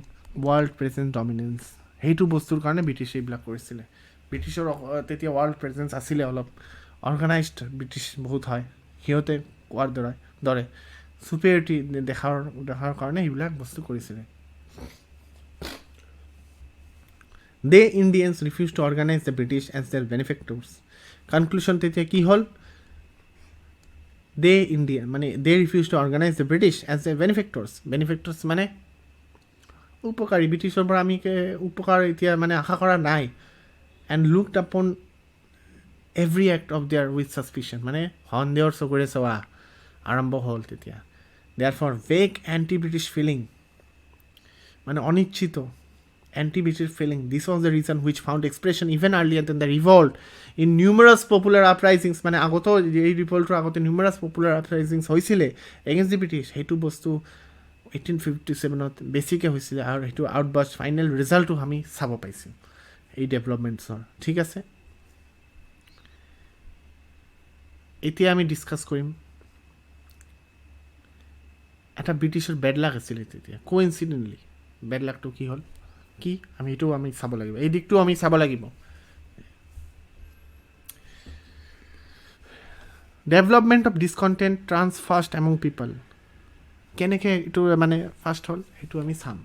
world present dominance, সেইটো বস্তুৰ কাৰণে ব্ৰিটিছে এইবিলাক কৰিছিলে. ব্ৰিটিছৰ তেতিয়া ৱৰ্ল্ড প্ৰেজেঞ্চ আছিলে অলপ, অৰ্গেনাইজড ব্ৰিটিছ বহুত হয়, সিহঁতে কোৱাৰ দৰে ছুপিৰিটি দেখাৰ কাৰণে এইবিলাক বস্তু কৰিছিলে. They Indians refused to organize the British as their benefactors. Conclusion তেতিয়া কি হ'ল? They refused to organize the British as their benefactors. Benefactors মানে উপকাৰী, ব্ৰিটিছৰ পৰা আমি উপকাৰ এতিয়া মানে আশা কৰা নাই. And looked upon every act of their with suspicion, মানে সন্দেহৰ চকুৰে চোৱা আৰম্ভ হ'ল তেতিয়া. Therefore vague anti-British feeling, মানে অনিশ্চিত anti-British feeling. This was the reason which found expression even earlier than the revolt in numerous popular uprisings. মানে আগতো এই ৰিভল্টৰ আগতে numerous popular uprisings হৈছিলে against the British. সেইটো বস্তু 1857ত বেছিকৈ হৈছিলে, আৰু সেইটো আউটবাৰ্ষ্ট ফাইনেল ৰিজাল্টটো আমি চাব পাইছোঁ এই ডেভেলপমেণ্টছৰ. ঠিক আছে, এতিয়া আমি ডিছকাছ কৰিম এটা ব্ৰিটিছৰ বেড লাক আছিলে তেতিয়া. কোইনচিডেণ্টলি বেড লাকটো কি হ'ল, কি আমি এইটো আমি চাব লাগিব, এই দিশটো আমি চাব লাগিব. Development of discontent trans fast among people, কেনেকৈ এইটো মানে ফাষ্ট হ'ল সেইটো আমি চাম.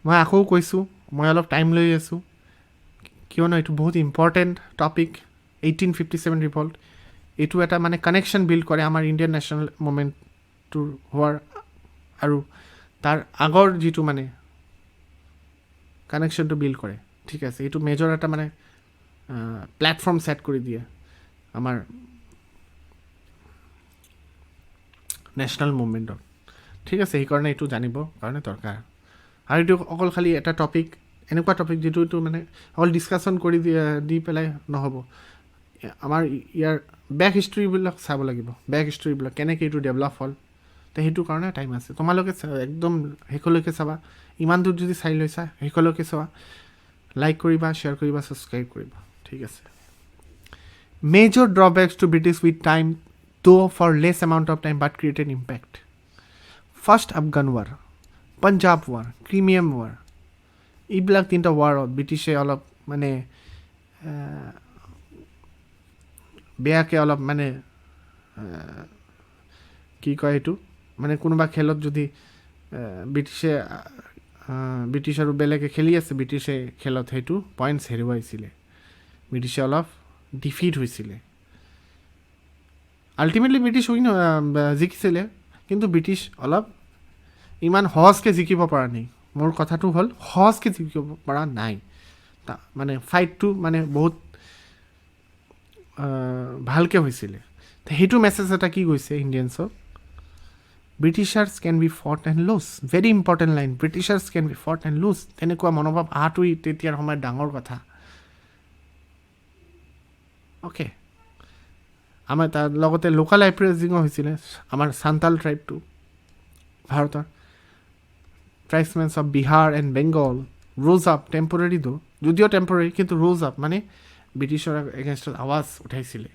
মই আকৌ কৈছোঁ, মই অলপ টাইম লৈ আছোঁ, কিয়নো এইটো বহুত ইম্পৰ্টেণ্ট টপিক. 1857 ৰিভল্ট, এইটো এটা মানে কানেকশ্যন বিল্ড কৰে আমাৰ ইণ্ডিয়ান নেশ্যনেল মুভমেণ্টটোৰ হোৱাৰ, আৰু তাৰ আগৰ যিটো মানে কানেকশ্যনটো বিল্ড কৰে. ঠিক আছে, এইটো মেজৰ এটা মানে প্লেটফৰ্ম ছেট কৰি দিয়ে আমাৰ নেশ্যনেল মুভমেণ্টত. ঠিক আছে, সেইকাৰণে এইটো জানিবৰ কাৰণে দৰকাৰ. আৰু এইটো অকল খালি এটা টপিক, এনেকুৱা টপিক যিটো মানে অকল ডিছকাশ্যন কৰি দি পেলাই নহ'ব. আমাৰ ইয়াৰ বেক হিষ্ট্ৰীবিলাক চাব লাগিব, বেক হিষ্ট্ৰীবিলাক কেনেকৈ এইটো ডেভেলপ হ'ল. তো সেইটো কাৰণে টাইম আছে, তোমালোকে একদম শেষলৈকে চাবা. ইমান দূৰ যদি চাই লৈছা শেষলৈকে চোৱা, লাইক কৰিবা, শ্বেয়াৰ কৰিবা, ছাবস্ক্ৰাইব কৰিবা. ঠিক আছে. Major drawbacks to British with time, though for less amount of time but created impact. First Afghan War, Punjab War, Crimean War, এইবিলাক তিনিটা ৱাৰত ব্ৰিটিছে অলপ মানে বেয়াকৈ অলপ মানে কি কয় এইটো, মানে কোনোবা খেলত যদি ব্ৰিটিছ আৰু বেলেগে খেলি আছে, ব্ৰিটিছে খেলত সেইটো পইণ্টছ হেৰুৱাইছিলে, ব্ৰিটিছে অলপ ডিফিট হৈছিলে. আল্টিমেটলি ব্ৰিটিছ জিকিছিলে, কিন্তু ব্ৰিটিছ অলপ ইমান সহজকৈ জিকিব পৰা নাই. মোৰ কথাটো হ'ল সহজকৈ জিকিব পৰা নাই, মানে ফাইটটো মানে বহুত ভালকৈ হৈছিলে. সেইটো মেছেজ এটা কি গৈছে ইণ্ডিয়ানছক, Britishers can be fought and lose. Very important line, Britishers can be fought and lose. তেনেকুৱা মনোভাৱ অহাটো তেতিয়াৰ সময়ত ডাঙৰ কথা. অ'কে, আমাৰ তাৰ লগতে লোকেল আইপ্ৰেজিঙো হৈছিলে. আমাৰ চান্তাল ট্ৰাইবটো ভাৰতৰ tribesmen of Bihar and Bengal rose up টেম্পৰেৰীটো, যদিও টেম্পৰেৰী কিন্তু ৰোজ আপ, মানে ব্ৰিটিছৰ এগেইনষ্টত আৱাজ উঠাইছিলে.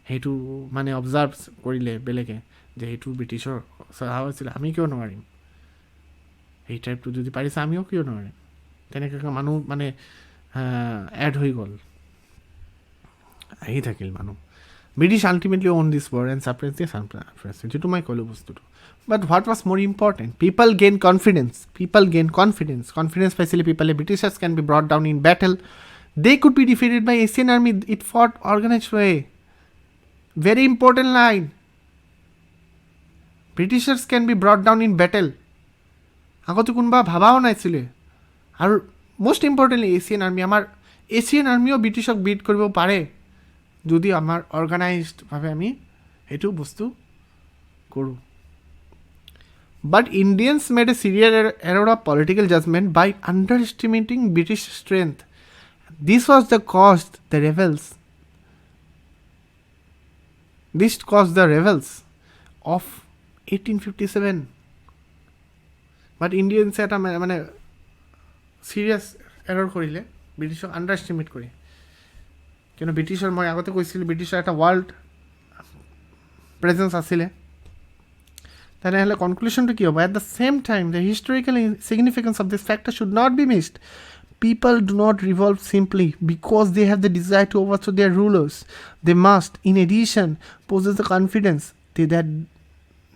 সেইটো মানে অবজাৰ্ভ কৰিলে বেলেগে যে সেইটো ব্ৰিটিছৰ আৱাজ আছিলে, আমি কিয় নোৱাৰিম, সেই ট্ৰাইবটো যদি পাৰিছে আমিও কিয় নোৱাৰিম. তেনেকৈ মানুহ মানে এড হৈ গ'ল, আহি থাকিল মানুহ। British ultimately on this war and suppress the suppress, যিটো মই ক'লোঁ বস্তুটো। But what was more important, people gain confidence, confidence পাইছিলে পিপলে, Britishers can be brought down in battle, they could be defeated by Asian army, it fought organized way. Very important line, Britishers can be brought down in battle. আগতে কোনোবা ভাবাও নাছিলে। আৰু most importantly আমাৰ Asian আৰ্মিও ব্ৰিটিছক beat কৰিব পাৰে যদি আমাৰ অৰ্গেনাইজডভাৱে আমি সেইটো বস্তু কৰোঁ। But Indians made a serious error of political judgement by underestimating British strength. This was the cause the rebels of 1857। But ইণ্ডিয়ানছে এটা মানে চিৰিয়াছ এৰৰ কৰিলে ব্ৰিটিছক আণ্ডাৰ এষ্টিমেট কৰি। কিন্তু ব্ৰিটিছৰ, মই আগতে কৈছিলোঁ, ব্ৰিটিছৰ এটা ৱৰ্ল্ড প্ৰেজেঞ্চ আছিলে। তেনেহ'লে কনক্লুশ্যনটো কি হ'ব? At the same time the historical significance of this factor should not be missed. People do not revolt simply because they have the desire to overthrow their rulers. They must in addition possess the confidence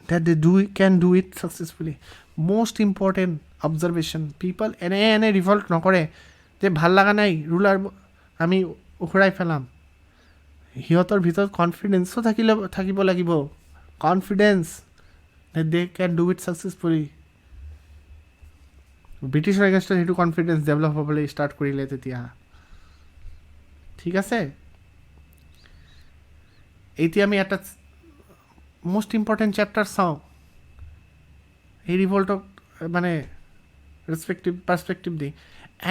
that they can do it successfully. Most important observation, people এনে revolt নকৰে যে ভাল লগা নাই ruler আমি উখৰাই পেলাম। সিহঁতৰ ভিতৰত কনফিডেন্সো থাকিব লাগিব, confidence that they can do it successfully. ব্ৰিটিছৰ এগেইনষ্টত সেইটো কনফিডেন্স ডেভেলপ হ'বলৈ ষ্টাৰ্ট কৰিলে তেতিয়া। ঠিক আছে, এতিয়া আমি এটা মষ্ট ইম্পৰ্টেণ্ট চেপ্টাৰ চাওঁ এই ৰিভল্টক মানে পাৰ্সপেক্টিভ দি।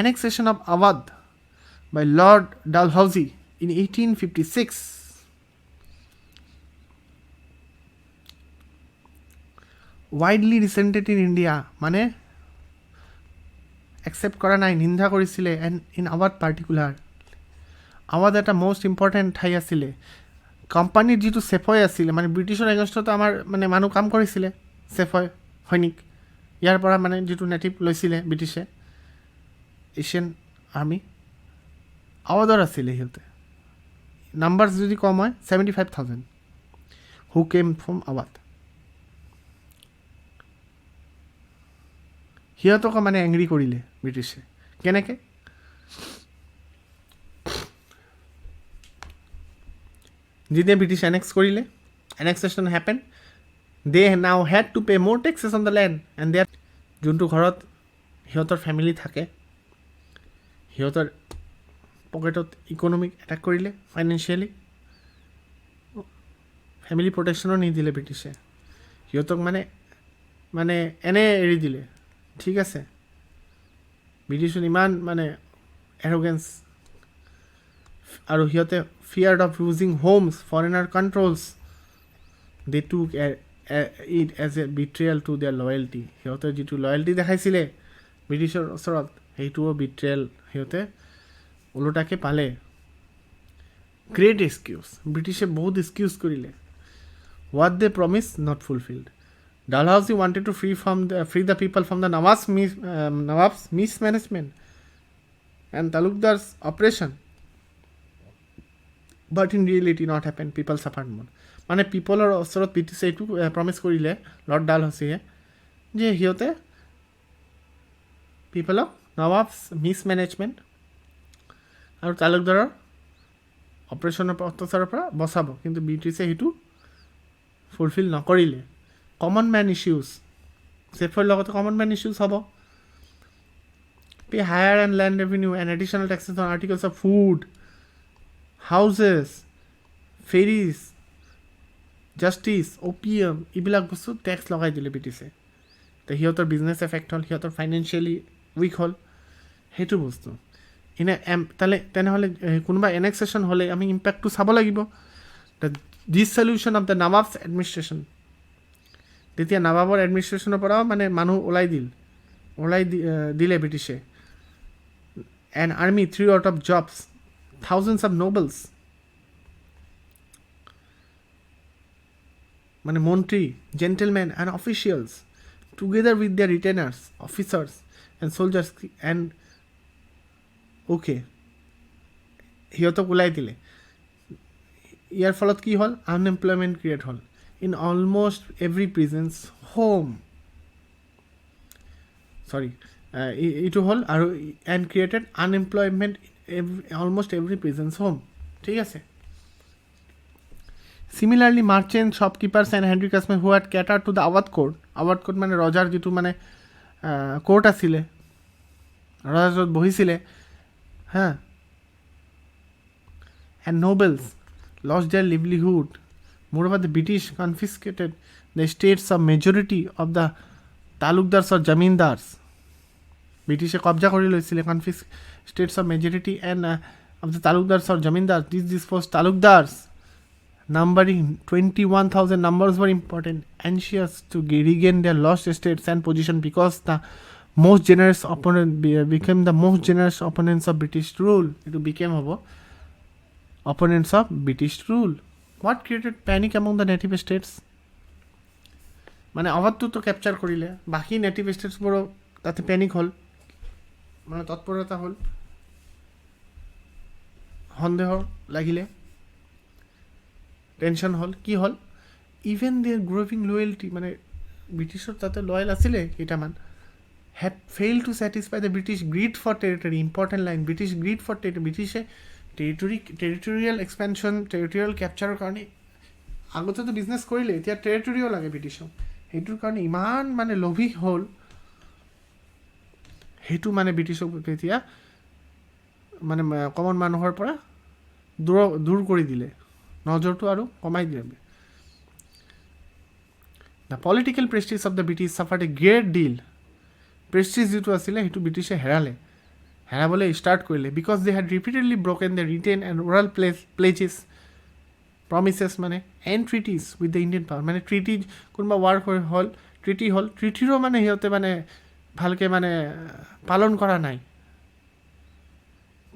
Annexation of Awadh by Lord Dalhousie in 1856। widely resented in India, মানে একচেপ্ট কৰা নাই, নিন্দা কৰিছিলে। And in Awadh particular, Awadh এটা মষ্ট ইম্পৰ্টেণ্ট ঠাই আছিলে। কোম্পানীৰ যিটো চেফয় আছিলে, মানে ব্ৰিটিছৰ এগেইনষ্টত আমাৰ মানে মানুহ কাম কৰিছিলে, চেফয় সৈনিক, ইয়াৰ পৰা মানে যিটো নেটিভ লৈছিলে ব্ৰিটিছে, এছিয়ান আৰ্মি, আৱাধৰ আছিলে সিহঁতে। নাম্বাৰ্ছ যদি কম হয় 75,000 হু কেম ফ্ৰম আৱাধ। সিহঁতকো মানে এংগ্ৰি কৰিলে ব্ৰিটিছে। কেনেকৈ? যেতিয়া ব্ৰিটিছ এনেক্স কৰিলে, এনেক্সেশ্যন হেপেন, দে নাও হেড টু পে মোৰ taxes on the land and there, যোনটো ঘৰত সিহঁতৰ ফেমিলি থাকে সিহঁতৰ পকেটত ইকনমিক এটেক কৰিলে, ফাইনেন্সিয়েলি ফেমিলি প্ৰটেকশ্যনো নিদিলে ব্ৰিটিছে, সিহঁতক মানে এনে এৰি দিলে। ঠিক আছে, ব্ৰিটিছৰ ইমান মানে এৰোগেঞ্চ, আৰু সিহঁতে feared of losing homes, foreigner controls, they took it as a betrayal to their loyalty. সিহঁতে যিটো লয়েলটি দেখাইছিলে ব্ৰিটিছৰ ওচৰত, সেইটোও বিট্ৰিয়েল সিহঁতে ওলোটাকে পালে। গ্ৰেট এক্সকিউজ, ব্ৰিটিছে বহুত এক্সকিউজ কৰিলে। What they promise not fulfilled. Dalhousie wanted to free the people from the Nawab's mismanagement and Talukdar's oppression, but in reality not happened. People suffered more. মানে পিপলৰ ওচৰত ব্ৰিটিছে এইটো প্ৰমিছ কৰিলে লৰ্ড ডালহাউচিয়ে যে সিহঁতে পিপলক নৱাবছ মিছমেনেজমেণ্ট আৰু তালুকদাৰৰ অপাৰেশ্যনৰ অত্যাচাৰৰ পৰা বচাব, কিন্তু ব্ৰিটিছে সেইটো ফুলফিল নকৰিলে। কমন মেন ইছ্যুজ, চেফৰ লগতে কমন মেন ইছ্যুজ হ'ব। Pay higher and land revenue and additional taxes on articles of food, houses, ferries, justice, opium, এইবিলাক বস্তু টেক্স লগাই দিলে ব্ৰিটিছে। তো সিহঁতৰ বিজনেছ এফেক্ট হ'ল, সিহঁতৰ ফাইনেন্সিয়েলি উইক হ'ল, সেইটো বস্তু। তেনেহ'লে কোনোবা এনেক্সেশ্যন হ'লে আমি ইম্পেক্টটো চাব লাগিব। The dissolution of the nawabs administration, তেতিয়া নৱাবৰ এডমিনিষ্ট্ৰেশ্যনৰ পৰাও মানে মানুহ ওলাই দিলে ব্ৰিটিছে। An army thrown out of jobs, thousands of nobles, মানে মন্ত্ৰী, gentlemen and officials, together with their retainers, officers and soldiers and সিহঁতক ওলাই দিলে। ইয়াৰ ফলত কি হ'ল, আনএমপ্লয়মেণ্ট ক্ৰিয়েট হ'ল in almost every presence home, এইটো হ'ল আৰু and created unemployment almost every presence home, ঠিক আছে। Similarly, merchants, shopkeepers and handicraftsmen who had catered to the Awadh court, Awadh court মানে ৰজাৰ যিটো মানে কোৰ্ট আছিলে, ৰজা য'ত বহিছিলে, হা, and nobles lost their livelihood. Moreover, the British confiscated the estates of majority of the talukdars or jamindars. ব্ৰিটিছে কব্জা কৰি লৈছিলে states of majority and of the talukdars or zamindar. This for talukdars numbering 21,000 numbers were important, anxious to regain their lost estates and position because the most generous opponent became the most generous opponents of British rule. It became opponents of British rule. What created panic among the native states? মানে অৱধটো capture কৰিলে, বাকী native ষ্টেটছবোৰো তাতে panic হ'ল, মানে তৎপৰতা হ'ল, সন্দেহ লাগিলে, টেনশ্যন হ'ল। কি হ'ল, ইভেন দেয়াৰ গ্ৰ'ভিং লয়েলিটি, মানে ব্ৰিটিছৰ তাতে লয়েল আছিলে কেইটামান, had failed to satisfy the British greed for territory. Important line, British greed for territory. ব্ৰিটিছে টেৰিটৰিয়েল এক্সপেনশ্যন, টেৰিটৰিয়েল কেপচাৰৰ কাৰণে আগতেতো বিজনেছ কৰিলে, এতিয়া টেৰিটৰিও লাগে ব্ৰিটিছক, সেইটোৰ কাৰণে ইমান মানে লোভী হ'ল, সেইটো মানে ব্ৰিটিছক তেতিয়া মানে কমন মানুহৰ পৰা দূৰ কৰি দিলে, নজৰটো আৰু কমাই দিলে। The political prestige of the British suffered a great deal. Prestige যিটো আছিলে সেইটো ব্ৰিটিছে হেৰাবলৈ ষ্টাৰ্ট কৰিলে, because they had repeatedly broken the written and oral pledges, promises মানে and treaties with the Indian power. মানে ট্ৰিটি, কোনোবা ৱাৰ হ'ল, ট্ৰিটিৰো মানে সিহঁতে মানে ভালকৈ মানে পালন কৰা নাই,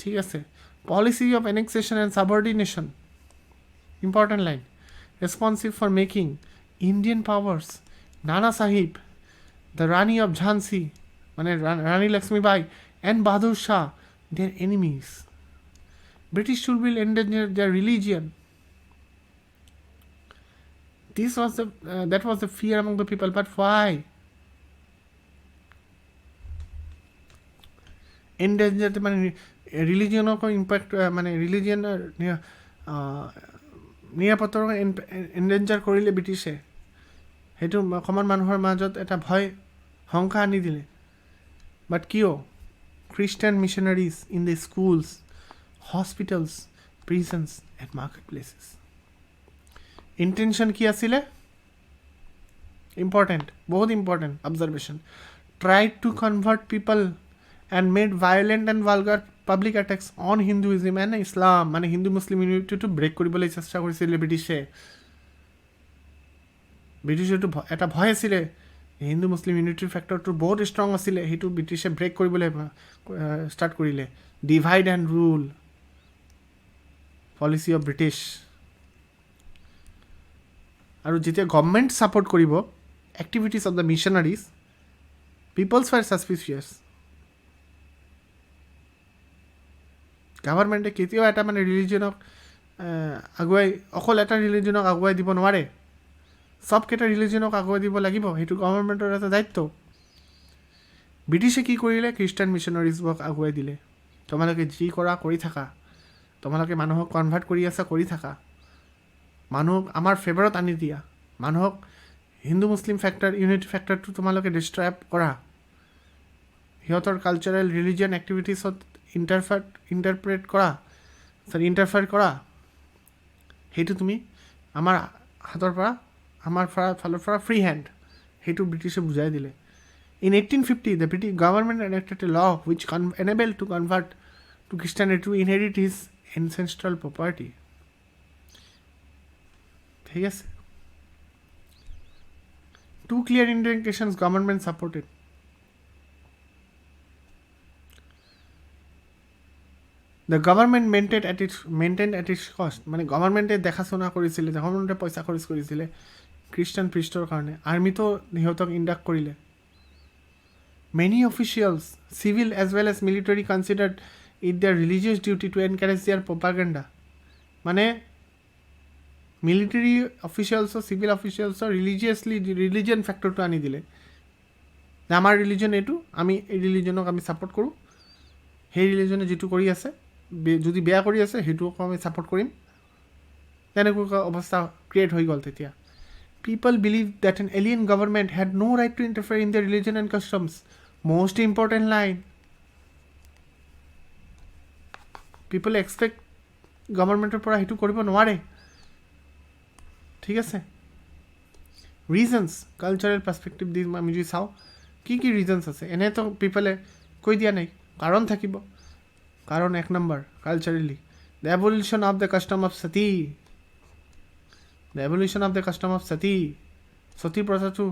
ঠিক আছে। Policy of annexation and subordination, important line, responsible for making Indian powers Nana Sahib, the Rani of Jhansi মানে Rani Lakshmibai and Bahadur Shah their enemies. British should will endanger their religion. That was the fear among the people, but why? Endanger মানে রিলিজিয়নকো impact, মানে ৰিলিজিয়নৰ নিৰাপত্তাৰ এন্ডেঞ্জাৰ কৰিলে ব্ৰিটিছে, সেইটো common মানুহৰ মাজত এটা ভয় শংকা আনি দিলে। বাট কিয়? Christian missionaries in the schools, hospitals, prisons and market places. Intention কি আছিলে? ইম্পৰ্টেণ্ট, বহুত important observation. Tried to convert people and made violent and vulgar public attacks on Hinduism and Islam. মানে হিন্দু মুছলিম ইউনিটিটো ব্ৰেক কৰিবলৈ চেষ্টা কৰিছিলে ব্ৰিটিছে। ব্ৰিটিছৰটো এটা ভয় আছিলে, হিন্দু মুছলিম ইউনিটিৰ ফেক্টৰটো বহুত ষ্ট্ৰং আছিলে, সেইটো ব্ৰিটিছে ব্ৰেক কৰিবলৈ ষ্টাৰ্ট কৰিলে। Divide and rule policy of British. আৰু যেতিয়া গভৰ্ণমেণ্ট ছাপৰ্ট কৰিব activities of the missionaries, peoples were suspicious. গভৰ্ণমেণ্টে কেতিয়াও এটা মানে ৰিলিজিয়নক অকল এটা ৰিলিজিয়নক আগুৱাই দিব নোৱাৰে, চবকেইটা ৰিলিজিয়নক আগুৱাই দিব লাগিব, সেইটো গভৰ্ণমেণ্টৰ এটা দায়িত্ব। ব্ৰিটিছে কি কৰিলে? খ্ৰীষ্টান মিছনাৰীজবোৰক আগুৱাই দিলে, তোমালোকে যি কৰা কৰি থাকা, তোমালোকে মানুহক কনভাৰ্ট কৰি আছা কৰি থাকা, মানুহক আমাৰ ফেভাৰত আনি দিয়া, মানুহক হিন্দু মুছলিম ইউনিটি ফেক্টৰটো তোমালোকে ডিষ্ট্ৰাব কৰা, সিহঁতৰ কালচাৰেল ৰিলিজিয়ন এক্টিভিটিছত ইণ্টাৰফেয়াৰ কৰা, সেইটো তুমি আমাৰ হাতৰ পৰা, আমাৰ ফালৰ পৰা ফ্ৰী হেণ্ড, সেইটো ব্ৰিটিছে বুজাই দিলে। In 1850 the British government enacted a law which enable to convert to Christianity to inherit his ancestral property. ঠিক আছে, to clear indications government supported. The government maintain at its cost, মানে গভৰ্ণমেণ্টে দেখাশোনা কৰিছিলে, গভৰ্ণমেণ্টে পইচা খৰচ কৰিছিলে খ্ৰীষ্টান প্ৰিষ্টৰ কাৰণে, আৰ্মিতো সিহঁতক ইণ্ডাক্ট কৰিলে। Many officials, civil as well as military, considered it their religious duty to encourage their propaganda. মানে military officials civil officials religion ফেক্টৰটো আনি দিলে যে আমাৰ ৰিলিজন এইটো, আমি এই ৰিলিজনক আমি ছাপোৰ্ট কৰোঁ, সেই ৰিলিজনে যিটো কৰি আছে, যদি বেয়া কৰি আছে সেইটোক আমি ছাপোৰ্ট কৰিম। তেনেকুৱা অৱস্থা ক্ৰিয়েট হৈ গ'ল তেতিয়া। People believed that an alien government had no right to interfere in their religion and customs. Most important line. People expect government পৰা সেইটো কৰিব নোৱাৰে। ঠিক আছে। ৰিজনছ কালচাৰেল পাৰ্চপেক্টিভ দি আমি যদি চাওঁ কি কি ৰিজনছ আছে, এনেতো পিপলে কৈ দিয়া নাই, কাৰণ থাকিব। কাৰণ 1 number culturally the evolution of the custom of sati, the evolution of the custom of sati, sati প্ৰথাটো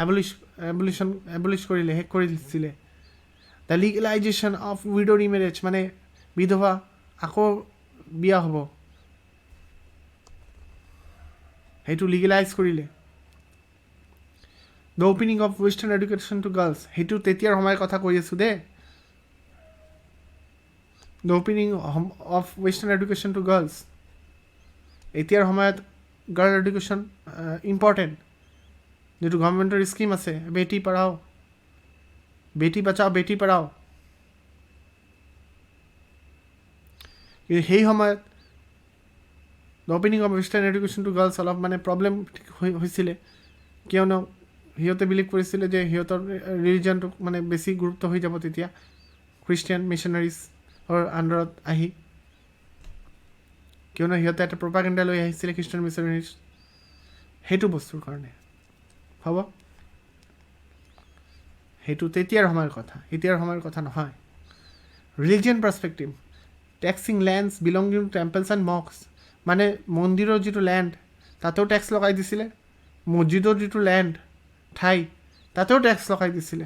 এবলিছ কৰিলে, শেষ কৰি দিছিলে। The legalization of widow remarriage, মানে বিধৱা আকৌ বিয়া হ'ব, সেইটো লিগেলাইজ কৰিলে। The opening of western education to girls, সেইটো তেতিয়াৰ সময়ৰ কথা কৈ আছোঁ দেই। The opening of western education to girls, এতিয়াৰ সময়ত গাৰ্ল এডুকেশ্যন ইম্পৰ্টেণ্ট। যিটো গভৰ্ণমেণ্টৰ স্কিম আছে, বেটি পঢ়াও, বেটি বচাও, বেটি পঢ়াও, কিন্তু সেই সময়ত the opening of western education to girls অলপ মানে প্ৰব্লেম হৈছিলে, কিয়নো সিহঁতে বিলিভ কৰিছিলে যে সিহঁতৰ ৰিলিজনটোক মানে বেছি গুৰুত্ব হৈ যাব তেতিয়া খ্ৰীষ্টিয়ান মিছনাৰিজৰ আণ্ডাৰত আহি, কিয়নো সিহঁতে এটা প্ৰপাগেণ্ডা লৈ আহিছিলে খ্ৰীষ্টান মিছনাৰিজ, সেইটো বস্তুৰ কাৰণে হ'ব। সেইটো তেতিয়াৰ সময়ৰ কথা, এতিয়াৰ সময়ৰ কথা নহয়। Religion perspective, taxing lands belonging to temples and mosques, মানে মন্দিৰৰ যিটো লেণ্ড তাতেও টেক্স লগাই দিছিলে, মছজিদৰ যিটো লেণ্ড ঠাই তাতেও টেক্স লগাই দিছিলে,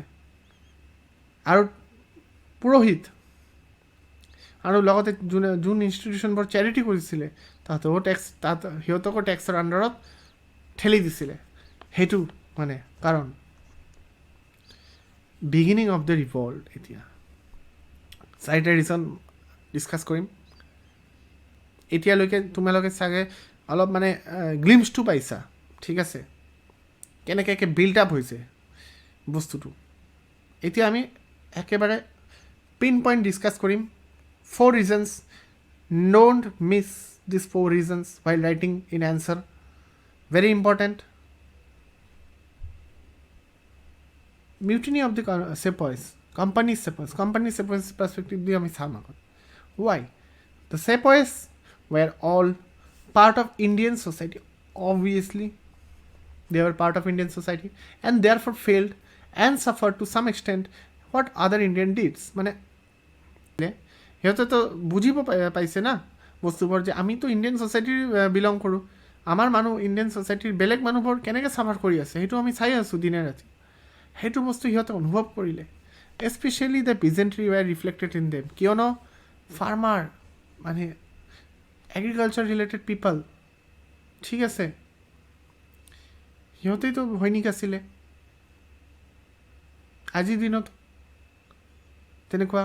আৰু পুৰোহিত আৰু লগতে যোন ইনষ্টিটিউশ্যনবোৰ চেৰিটি কৰিছিলে তাতেও টেক্স, তাত সিহঁতকো টেক্সৰ আণ্ডাৰত ঠেলি দিছিলে। সেইটো মানে কাৰণ বিগিনিং অফ দ্য ৰিভল্ট। এতিয়া 4টা ৰিজন ডিছকাছ কৰিম। এতিয়ালৈকে তোমালোকে চাগে অলপ মানে গ্লিমছটো পাইছা, ঠিক আছে, কেনেকৈ বিল্ড আপ হৈছে বস্তুটো। এতিয়া আমি একেবাৰে পিন পইণ্ট ডিছকাছ কৰিম। 4 reasons. Don't miss these 4 reasons while writing in answer. Very important. Mutiny of the Sepoys. Company Sepoys perspective দিয়ে আমি চাম আগত। Why? The Sepoys were all part of Indian society. Obviously, they were part of Indian society and therefore failed and suffered to some extent what other Indian deeds. মানে সিহঁতে তো বুজিব পাইছে না বস্তুবোৰ, যে আমিতো ইণ্ডিয়ান ছ'চাইটিৰ বিলং কৰোঁ, আমাৰ মানুহ ইণ্ডিয়ান ছ'চাইটিৰ বেলেগ মানুহবোৰ কেনেকৈ চাফাৰ কৰি আছে সেইটো আমি চাই আছোঁ দিনে ৰাতি। সেইটো বস্তু সিহঁতে অনুভৱ কৰিলে। এস্পেচিয়েলি দ্য পিজেণ্ট্ৰি ৱেৰ ৰিফ্লেক্টেড ইন দেম, কিয়নো ফাৰ্মাৰ মানে এগ্ৰিকালচাৰ ৰিলেটেড পিপল, ঠিক আছে, সিহঁতেইতো সৈনিক আছিলে। আজিৰ দিনত তেনেকুৱা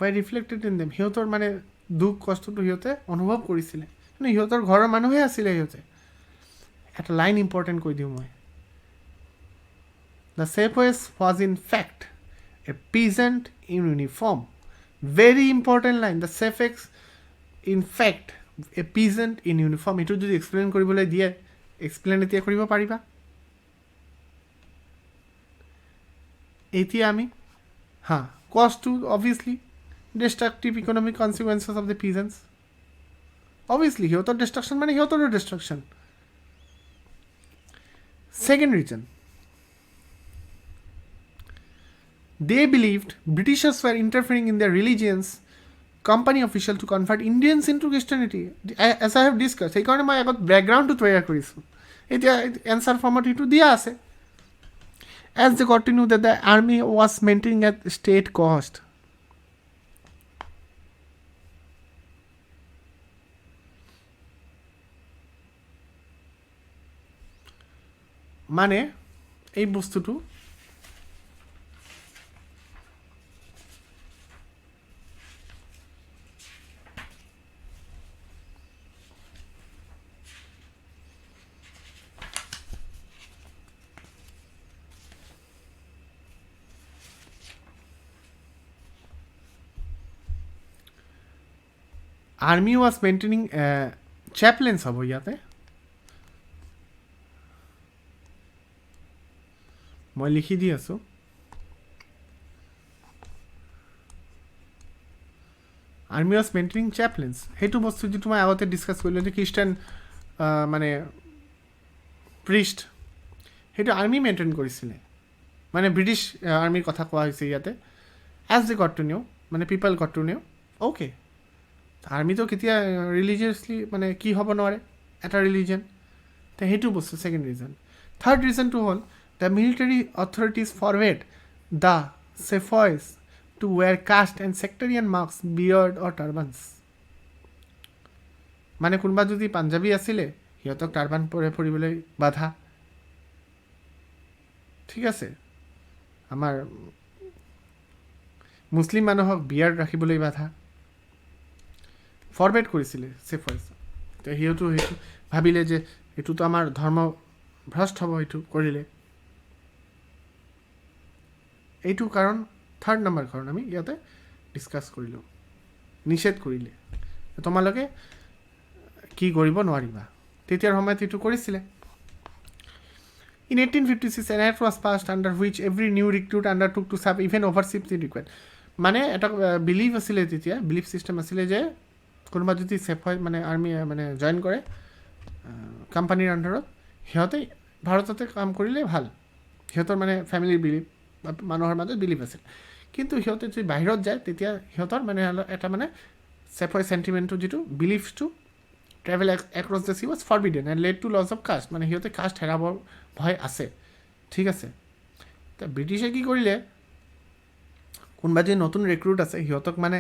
বাই ৰিফ্লেক্টেড ইন দেম, সিহঁতৰ মানে দুখ কষ্টটো সিহঁতে অনুভৱ কৰিছিলে, কিন্তু সিহঁতৰ ঘৰৰ মানুহে আছিলে। সিহঁতে এটা লাইন ইম্পৰ্টেণ্ট কৈ দিওঁ মই, the Sepoys was in fact a peasant in uniform. Very important line, the Sepoys in fact a peasant in uniform. এইটো যদি এক্সপ্লেইন কৰিবলৈ দিয়ে, এক্সপ্লেইন এতিয়া কৰিব পাৰিবা। এতিয়া আমি cause to obviously destructive economic consequences of the peasants. Obviously সিহঁতৰ destruction মানে সিহঁতৰো destruction. Second reason, they believed Britishers were interfering in their religions, company official to convert Indians into Christianity. As I have discussed, সেইকাৰণে মই আগত বেকগ্ৰাউণ্ডটো তৈয়াৰ কৰিছোঁ, এতিয়া answer ফৰ্মত সেইটো দিয়া আছে। As they continue that the army was maintaining at state cost. মানে এই বস্তুটো আৰ্মি ৱাজ মেইনটেইনিং চেপলেন্স হ'ব ইয়াতে, মই লিখি দি আছোঁ। আৰ্মি ৱাজ মেইনটেইনিং চেপলেন্স, সেইটো বস্তু যিটো মই আগতে ডিছকাছ কৰিলোঁ যে খ্ৰীষ্টান মানে প্ৰিষ্ট, সেইটো আৰ্মি মেইনটেইন কৰিছিলে, মানে ব্ৰিটিছ আৰ্মিৰ কথা কোৱা হৈছে ইয়াতে। As they got to know, মানে people got to know, okay আৰ্মিটো কেতিয়া ৰিলিজিয়াছলি মানে কি হ'ব নোৱাৰে এটা ৰিলিজন, তো সেইটো বস্তু ছেকেণ্ড ৰিজন। থাৰ্ড ৰিজনটো হ'ল the military authorities forbade the sepoys to wear caste and sectarian marks, beard or turbans. মানে কোনোবা যদি পাঞ্জাবী আছিলে সিহঁতক টাৰ্বান ফুৰিবলৈ বাধা, ঠিক আছে। আমাৰ মুছলিম মানুহক বিয়াৰ্ড ৰাখিবলৈ বাধা, ফৰৱেড কৰিছিলে চেফয়ছ। তো সিহঁতো সেইটো ভাবিলে যে এইটোতো আমাৰ ধৰ্ম ভ্ৰষ্ট হ'ব এইটো কৰিলে। এইটো কাৰণ, থাৰ্ড নম্বৰ কাৰণ আমি ইয়াতে ডিছকাছ কৰিলোঁ, নিষেধ কৰিলে তোমালোকে কি কৰিব নোৱাৰিবা, তেতিয়াৰ সময়ত এইটো কৰিছিলে। In 1856, an act was passed under which every new recruit undertook to serve even overseas if required. মানে এটা বিলিভ আছিলে তেতিয়া, বিলিভ ছিষ্টেম আছিলে যে কোনোবা যদি চেফয় মানে আৰ্মি মানে জইন কৰে কোম্পানীৰ আণ্ডাৰত, সিহঁতে ভাৰততে কাম কৰিলে ভাল, সিহঁতৰ মানে ফেমিলিৰ বিলিভ মানুহৰ মাজত বিলিভ আছিল। কিন্তু সিহঁতে যদি বাহিৰত যায় তেতিয়া সিহঁতৰ মানে এটা মানে চেফয় চেণ্টিমেণ্টটো যিটো বিলিভটো travel across the sea was forbidden and led to loss of caste, মানে সিহঁতে কাষ্ট হেৰাবৰ ভয় আছে, ঠিক আছে। তো ব্ৰিটিছে কি কৰিলে, কোনোবা যদি নতুন ৰিক্ৰুট আছে সিহঁতক মানে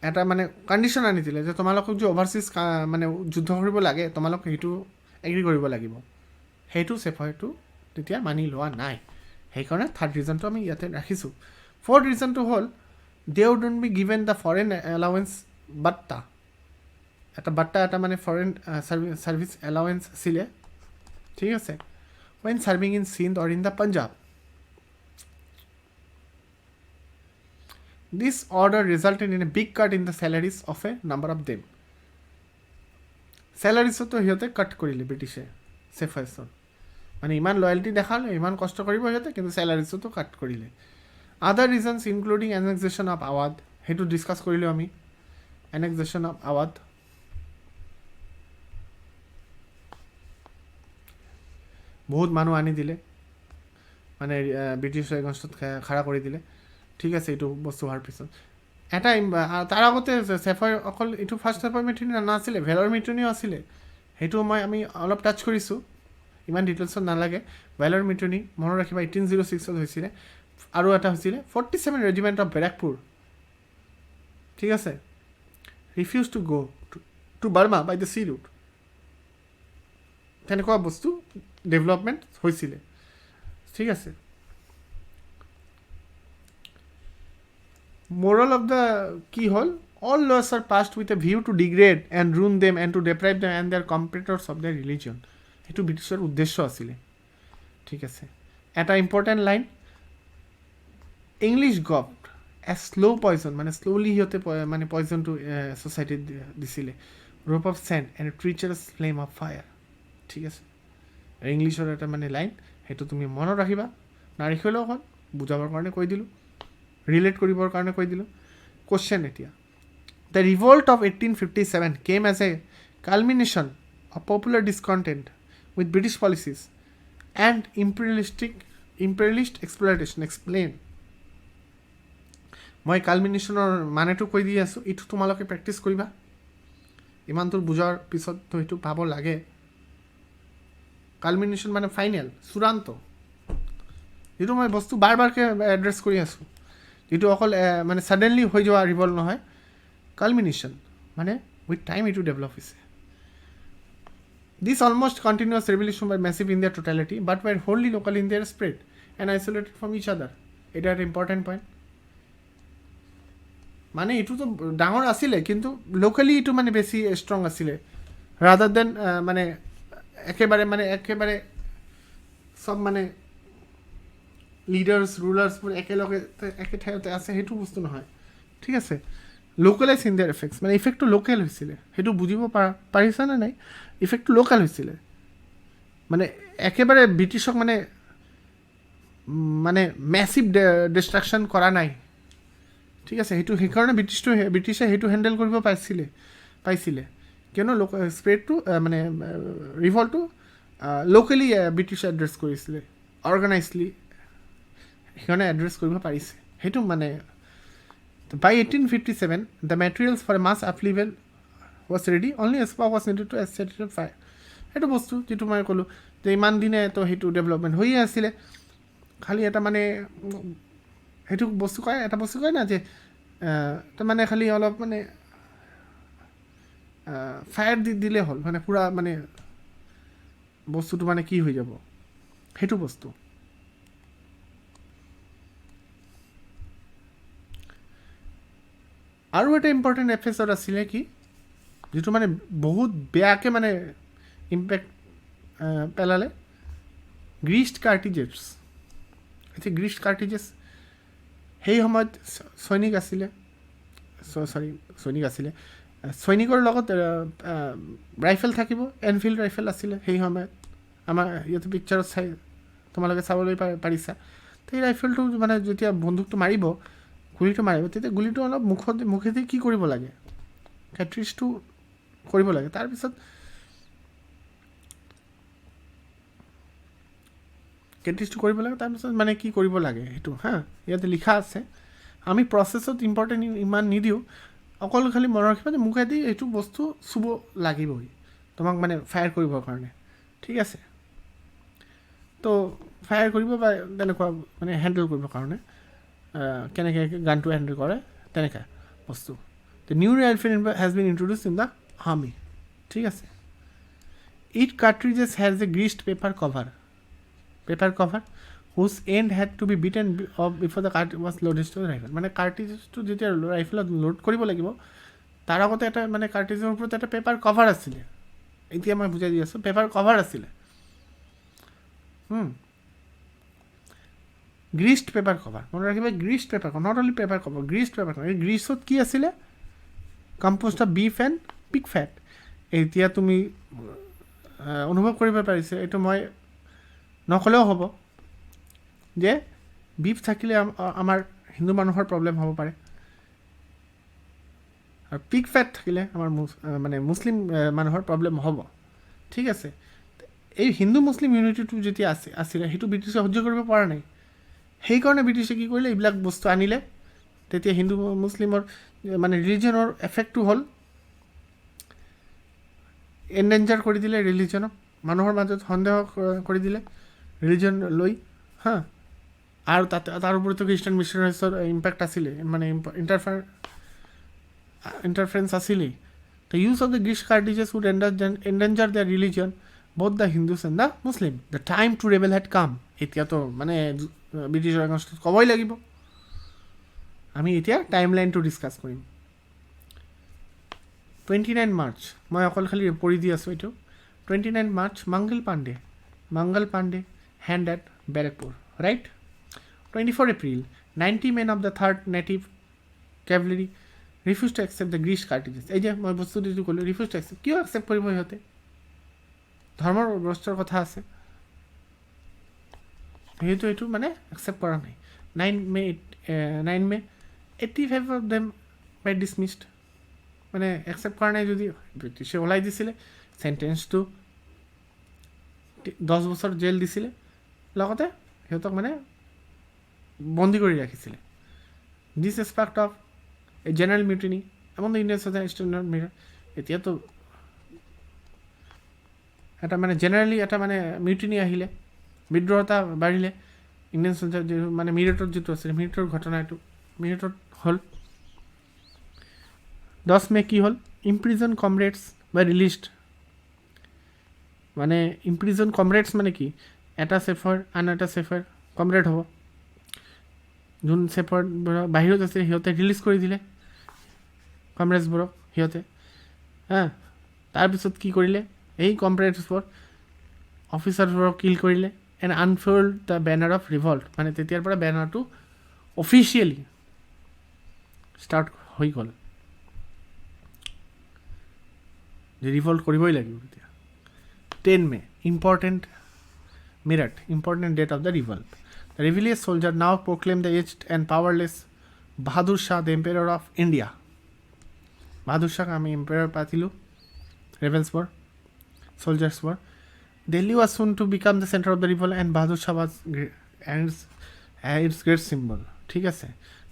এটা মানে কণ্ডিশ্যন আনি দিলে যে তোমালোকক যে অভাৰচিজ মানে যুদ্ধ কৰিব লাগে তোমালোক সেইটো এগ্ৰি কৰিব লাগিব, সেইটো চেফয়টো তেতিয়া মানি লোৱা নাই। সেইকাৰণে থাৰ্ড ৰিজনটো আমি ইয়াতে ৰাখিছোঁ। ফ'ৰ্থ ৰিজনটো হ'ল they would not be given the foreign allowance batta, এটা মানে ফৰেন ছাৰ্ভিচ এলাৱেঞ্চ আছিলে, ঠিক আছে, when serving in Sindh or in the Punjab. This order resulted in a big cut in the salaries of a number of them. Salariesতো সিহঁতে কাট কৰিলে ব্ৰিটিছে চেফাইছৰ, মানে ইমান লয়েলিটি দেখালে, ইমান কষ্ট কৰিব সিহঁতে, কিন্তু চেলাৰিজতো কাট কৰিলে। আদাৰ ৰিজনছ ইনক্লুডিং এনেক্সেশ্যন অফ আৱাদ, সেইটো ডিছকাছ কৰিলোঁ আমি, এনেক্সেশ্যন অফ আৱাদ। বহুত মানুহ আনি দিলে, মানে ব্ৰিটিছৰ এগেইনষ্টত খাৰা কৰি দিলে, ঠিক আছে। এইটো বস্তু হোৱাৰ পিছত এটা তাৰ আগতে চেফয় অকল এইটো ফাৰ্ষ্ট চেফয় মিউটিনি নাছিলে, ভেলৰ মিউটিনিও আছিলে, সেইটো আমি অলপ টাচ কৰিছোঁ, ইমান ডিটেইলছত নালাগে। ভেলৰ মিউটিনি মনত ৰাখিবা 1806 হৈছিলে, আৰু এটা হৈছিলে 47 ৰেজিমেণ্ট অফ বেৰাকপুৰ, ঠিক আছে, refuse to go' to Burma by the sea route, তেনেকুৱা বস্তু ডেভেলপমেণ্ট হৈছিলে, ঠিক আছে। মোৰেল অফ দ্য কি হ'ল, all laws are passed with a view to degrade and ruin them and to deprive them and their competitors of the religion, সেইটো ব্ৰিটিছৰ উদ্দেশ্য আছিলে, ঠিক আছে। এটা important line, English gave a slow' poison, মানে শ্ল'লি সিহঁতে মানে পয়জনটো ছ'চাইটিত দিছিলে, rope of sand and treacherous flame of fire, ঠিক আছে। ইংলিছৰ এটা মানে লাইন, সেইটো তুমি মনত ৰাখিবা, নাৰাখিলেও হ'ল, বুজাবৰ কাৰণে কৈ দিলোঁ, ৰিলেট কৰিবৰ কাৰণে কৈ দিলোঁ। কুৱেশ্যন এতিয়া, the revolt of 1857 came as a culmination of popular discontent with British policies and imperialist exploitation, explain. মই কালমিনেশ্যনৰ মানেটো কৈ দি আছোঁ, এইটো তোমালোকে প্ৰেক্টিছ কৰিবা, ইমানটো বুজাৰ পিছততো সেইটো পাব লাগে। কালমিনেশ্যন মানে ফাইনেল, চূড়ান্ত, যিটো মই বস্তু বাৰ বাৰকৈ এড্ৰেছ কৰি আছোঁ, যিটো অকল মানে ছাডেনলি হৈ যোৱা ৰিভল্ট নহয়, কালমিনেশ্যন মানে উইথ টাইম এইটো ডেভেলপ হৈছে। This almost continuous revolution by massive in their totality but were wholly local in their spread and isolated from each other, এটা এটা ইম্পৰ্টেণ্ট পইণ্ট। মানে এইটোতো ডাঙৰ আছিলে, কিন্তু লোকেলি এইটো মানে বেছি ষ্ট্ৰং আছিলে, ৰাদাৰ দেন মানে একেবাৰে চব মানে লিডাৰ্ছ ৰুলাৰ্ছবোৰ একেলগে একে ঠাইতে আছে, সেইটো বস্তু নহয়, ঠিক আছে। লোকেলাইজ ইন দেয়াৰ এফেক্টছ, মানে ইফেক্টটো লোকেল হৈছিলে, সেইটো বুজিব পাৰিছানে নাই? ইফেক্টটো লোকেল হৈছিলে, মানে একেবাৰে ব্ৰিটিছক মানে মেচিভ ডিষ্ট্ৰাকশ্যন কৰা নাই, ঠিক আছে। সেইকাৰণে ব্ৰিটিছে সেইটো হেণ্ডেল কৰিব পাইছিলে কিয়নো স্প্ৰেডটো মানে ৰিভল্টটো লোকেলি ব্ৰিটিছে এড্ৰেছ কৰিছিলে, অৰ্গেনাইজলি সেইকাৰণে এড্ৰেছ কৰিব পাৰিছে। সেইটো মানে by 1857 the materials for a mass upheaval was ready, only a spark was needed to set it on fire. সেইটো বস্তু যিটো মই ক'লোঁ যে ইমান দিনে তো সেইটো ডেভেলপমেণ্ট হৈয়ে আছিলে, খালি এটা মানে সেইটো এটা বস্তু কয় না যে তাৰমানে খালি অলপ মানে ফায়াৰ দিলে হ'ল, মানে পূৰা মানে বস্তুটো মানে কি হৈ যাব, সেইটো বস্তু। আৰু এটা ইম্পৰ্টেণ্ট এপিছড আছিলে কি, যিটো মানে বহুত বেয়াকৈ মানে ইম্পেক্ট পেলালে, গ্ৰীষ্ট কাৰ্টিজেছ। এতিয়া গ্ৰীষ্ট কাৰ্টিজেছ সেই সময়ত সৈনিকৰ লগত ৰাইফেল থাকিব, এনফিল্ড ৰাইফেল আছিলে সেই সময়ত। আমাৰ ইয়াতে পিকচাৰত তোমালোকে চাবলৈ পাৰিছা। সেই ৰাইফেলটো মানে যেতিয়া বন্দুকটো মাৰিব, গুলিটো মাৰিব, তেতিয়া গুলিটো অলপ মুখেদি কি কৰিব লাগে, কেট্ৰিজটো কৰিব লাগে। তাৰপিছত মানে কি কৰিব লাগে সেইটো ইয়াতে লিখা আছে। আমি প্ৰচেছত ইম্পৰ্টেণ্ট ইমান নিদিওঁ, অকল খালি মনত ৰাখিবা যে মুখেদি এইটো বস্তু চুব লাগিবই তোমাক মানে ফায়াৰ কৰিবৰ কাৰণে, ঠিক আছে। তো ফায়াৰ কৰিব বা তেনেকুৱা মানে হেণ্ডেল কৰিবৰ কাৰণে কেনেকৈ গানটো হেণ্ডেল কৰে তেনেকুৱা বস্তু। The new rifle has been introduced in the army, ঠিক আছে। It cartridges has a greased paper cover whose end had to be beaten off before the cartridge was loaded to the rifle. মানে কাৰ্ট্ৰিজটো যেতিয়া ৰাইফেলত load কৰিব লাগিব তাৰ আগতে এটা মানে কাৰ্ট্ৰিজৰ ওপৰত এটা পেপাৰ কভাৰ আছিলে। এতিয়া মই বুজাই দি আছোঁ, পেপাৰ কভাৰ আছিলে, গ্ৰীছড পেপাৰ কভাৰ, মনত ৰাখিবা। Greased paper cover, not only paper cover, greased paper cover. এই গ্ৰীছত কি আছিলে, composed of beef and pig fat. এতিয়া তুমি অনুভৱ কৰিব পাৰিছে, এইটো মই নক'লেও হ'ব যে বিফ থাকিলে আমাৰ হিন্দু মানুহৰ প্ৰব্লেম হ'ব পাৰে, আৰু পিগ ফেট থাকিলে আমাৰ মানে মুছলিম মানুহৰ প্ৰব্লেম হ'ব, ঠিক আছে। এই হিন্দু মুছলিম ইউনিটিটো যেতিয়া আছিলে সেইটো ব্ৰিটিছে সহ্য কৰিব পৰা নাই, সেইকাৰণে ব্ৰিটিছে কি কৰিলে, এইবিলাক বস্তু আনিলে। তেতিয়া হিন্দু মুছলিমৰ মানে ৰিলিজনৰ এফেক্টটো হ'ল এনডেঞ্জাৰ কৰি দিলে ৰিলিজনক, মানুহৰ মাজত সন্দেহ কৰি দিলে ৰিলিজন লৈ আৰু তাৰ ওপৰতো খ্ৰীষ্টান মিছনাৰীছৰ ইম্পেক্ট আছিলে, মানে ইণ্টাৰফাৰেঞ্চ আছিলেই। The use of the grease cartridges would endanger the religion both the Hindus and the Muslim. The time to rebel had come. এতিয়াতো মানে ব্ৰিটিছৰ এগেইনষ্টত ক'বই লাগিব। আমি এতিয়া টাইম লাইনটো ডিছকাছ কৰিম। 29 মাৰ্চ, মই অকল খালি পঢ়ি দি আছোঁ এইটো। 29 March Mangal Pandey hand at Barakpur, right? 24 April, 90 men of the 3rd Native Cavalry refused to accept the Greece cartridges. এই যে মই বস্তুটো যিটো ক'লোঁ, ৰিফিউজ টু একচেপ্ট, কিয় একচেপ্ট কৰিব সিহঁতে? ধৰ্মৰ বস্তুৰ কথা আছে, সেইটো এইটো মানে একচেপ্ট কৰা নাই। 9 মে 85 of them by dismissed, মানে একচেপ্ট কৰা নাই যদি ব্ৰিটিছে ওলাই দিছিলে, চেণ্টেঞ্চটো 10 বছৰ জেল দিছিলে, লগতে সিহঁতক মানে বন্দী কৰি ৰাখিছিলে। This aspect of a general mutiny among the Indian standard mirror. এতিয়াতো এটা মানে জেনেৰেলি এটা মানে মিউটিনি আহিলে, বিদ্ৰোহতা বাঢ়িলে, ইণ্ডিয়ান চলজাৰ মানে মিৰেটত যিটো আছিলে, মিৰেটৰ ঘটনা এইটো মিৰেটত হ'ল। 10 মে কি হ'ল, ইম্প্ৰিজন কমৰেডছ বা ৰিলিজড। মানে ইম্প্ৰিজন কমৰেডছ মানে কি, এটা চেফাৰ আন এটা চেফাৰ কমৰেড হ'ব, যোন চেফাৰ বাহিৰত আছে সিহঁতে ৰিলিজ কৰি দিলে কমৰেডছবোৰক সিহঁতে। তাৰপিছত কি কৰিলে, এই কমৰেডছবোৰ অফিচাৰবোৰক কিল কৰিলে and unfold the banner of revolt. মানে তেতিয়াৰ পৰা বেনাৰটো অফিচিয়েলি ষ্টাৰ্ট হৈ গ'ল, যে ৰিভল্ট কৰিবই লাগিব এতিয়া 10 May important Meerut, important date of the revolt. The rebellious soldier now proclaimed the aged and powerless Bahadur Shah the emperor of India. Bahadur Shah আমি emperor পাতিলো, rebels were, soldiers were. Delhi was soon to become the center of the revolt and Bahadur Shah was its great symbol. ঠিক আছে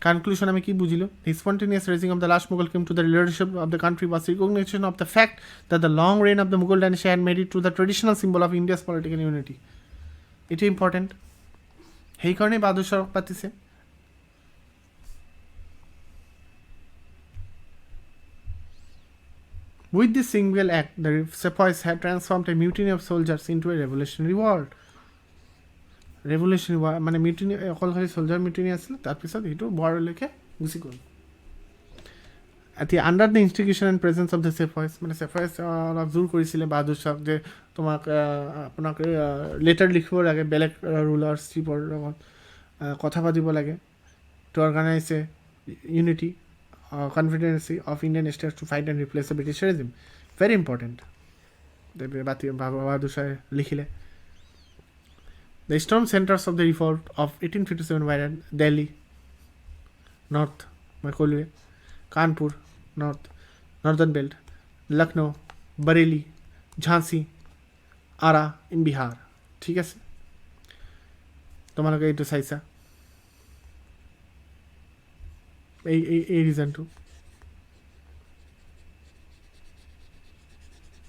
conclusion আমি কি বুঝিলো the spontaneous raising of the last Mughal king to the leadership of the country was recognition of the fact that the long reign of the Mughal dynasty had made it to the traditional symbol of India's political unity. It is important. সেইকাৰণে বাহাদুৰ শাহ পাতিছে With this single act, the Sepoys had transformed a mutiny of soldiers into a revolutionary war. Revolutionary war মানে mutiny অকল খালি soldier mutiny আছিল তাৰপিছত এইটো warলৈকে গুচি গ'ল under the instigation and presence of the Sepoys মানে Sepoys অলপ জোৰ কৰিছিলে বাহাদুৰ শাহক যে তোমাক আপোনাক লেটাৰ লিখিব লাগে বেলেগ ৰুলাৰশ্বিপৰ লগত কথা পাতিব লাগে to organize a unity confederacy of Indian states to fight and replace the British regime. Very important. বাহাদুৰ শাহে লিখিলে The storm centers of the revolt of 1857 were at Delhi, north, Makolwe, Kanpur, northern belt, Lucknow, Bareilly, Jhansi, Ara in Bihar. ঠিক আছে তোমালোকে এইটো চাইছা এই ৰিজনটো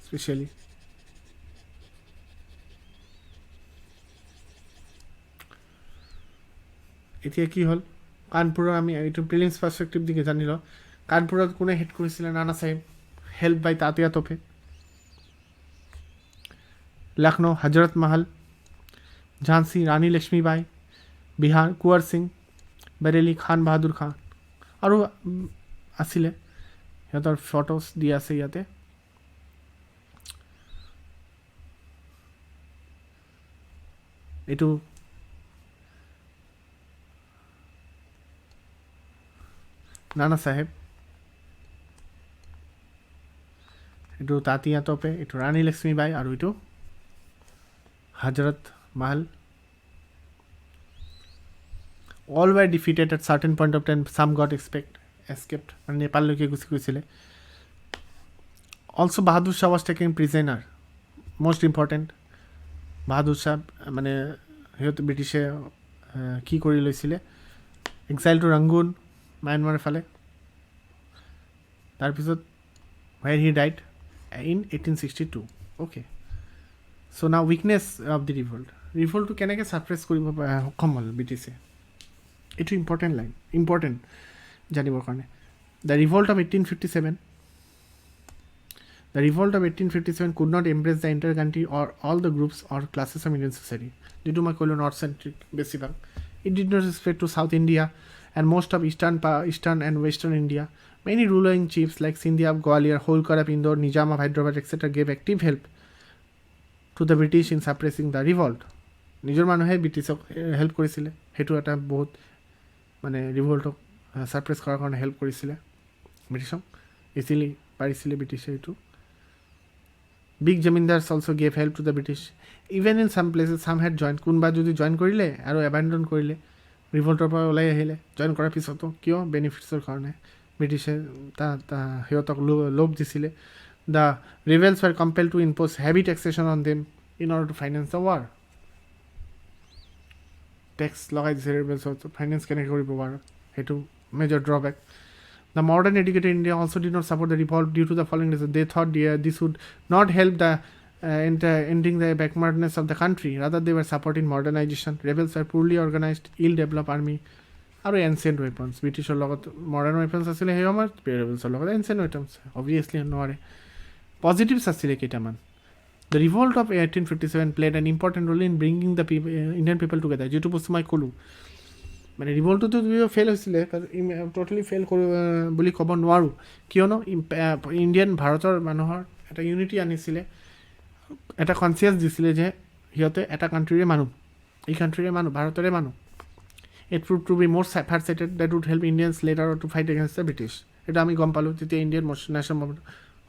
specially এতিয়া কি হ'ল কানপুৰৰ আমি এইটো প্ৰিলিমছ পাৰ্সপেক্টিভ দিকে জানি লওঁ কানপুৰত কোনে হেড কৰিছিলে নানা চাহেব হেল্প বাই তাতিয়া তোপে লখনৌ হজৰত মহল ঝান্সি ৰানী লক্ষ্মীবাই বিহাৰ কুঁৱৰ সিং বেৰেলি খান বাহাদুৰ খান আৰু আছিলে সিহঁতৰ ফটোজ দিয়া আছে ইয়াতে এইটো নানা চাহেব এইটো তাতিয়া তোপে এইটো ৰাণী লক্ষ্মীবাই আৰু এইটো হজরত মহল all were defeated at certain point of time some got escaped and Nepal loke gusi goisile also Bahadur Shah was taken prisoner most important Bahadur Shah mane hiot British ki kori loisile exile to Rangoon Myanmar fale tar pisot where he died in 1862 okay so now weakness of the revolt to kenake suppress koribo hokom hol British It's important line important জানিবৰ কাৰণে the revolt of 1857 could not embrace the entire country or all the groups or classes of Indian society due to my north centric basically it did not spread to South India and most of eastern and western India many ruling chiefs like Sindhya of Gwalior Holkar of Indore Nizam of Hyderabad etc gave active help to the British in suppressing the revolt নিজৰ মানুহে ব্ৰিটিছক help কৰিছিলে হেতু এটা বহুত মানে ৰিভল্টক সাপ্ৰেছ কৰাৰ কাৰণে help কৰিছিলে ব্ৰিটিছক ইজিলি পাৰিছিলে ব্ৰিটিছে এইটো big zamindars also gave help to the British even in some places some head join কোনবা যদি জইন কৰিলে আৰু এবান্ডন কৰিলে ৰিভল্টৰ পৰা ওলাই আহিলে জইন কৰাৰ পিছতো কিয় বেনিফিটছৰ কাৰণে ব্ৰিটিছে সিহঁতক লোভ দিছিলে the rebels were compelled to impose heavy taxation on them in order to finance the war tax লগাই দিছে ৰিভেলছত ফাইনেন্স কেনেকৈ কৰিব পাৰে সেইটো major drawback The modern educated India also did not support the revolt due to the following reasons. They thought this would not help the ending the backwardness of the country. Rather, they were supporting modernization. Rebels were poorly organized, ill-developed army, and ancient weapons. British modern weapons asile he amar rebels ancient weapons. Obviously, no. Positives asile ketaman. The revolt of 1857 played an important role in bringing the Indian people together. Due to Pusumai Kulu. মানে ৰিভল্টটো যদিও fail হৈছিলে totally fail বুলি ক'ব নোৱাৰোঁ কিয়নো Indian ভাৰতৰ মানুহৰ এটা ইউনিটি আনিছিলে এটা কনচিয়াছ দিছিলে যে সিহঁতে এটা কাণ্ট্ৰিৰে মানুহ এই কাণ্ট্ৰিৰে মানুহ ভাৰতৰে মানুহ it prove to be more far sighted that would help Indians later to fight against the British এটা আমি গম পালোঁ যেতিয়া ইণ্ডিয়ান নেশ্যনেল মুভমেণ্ট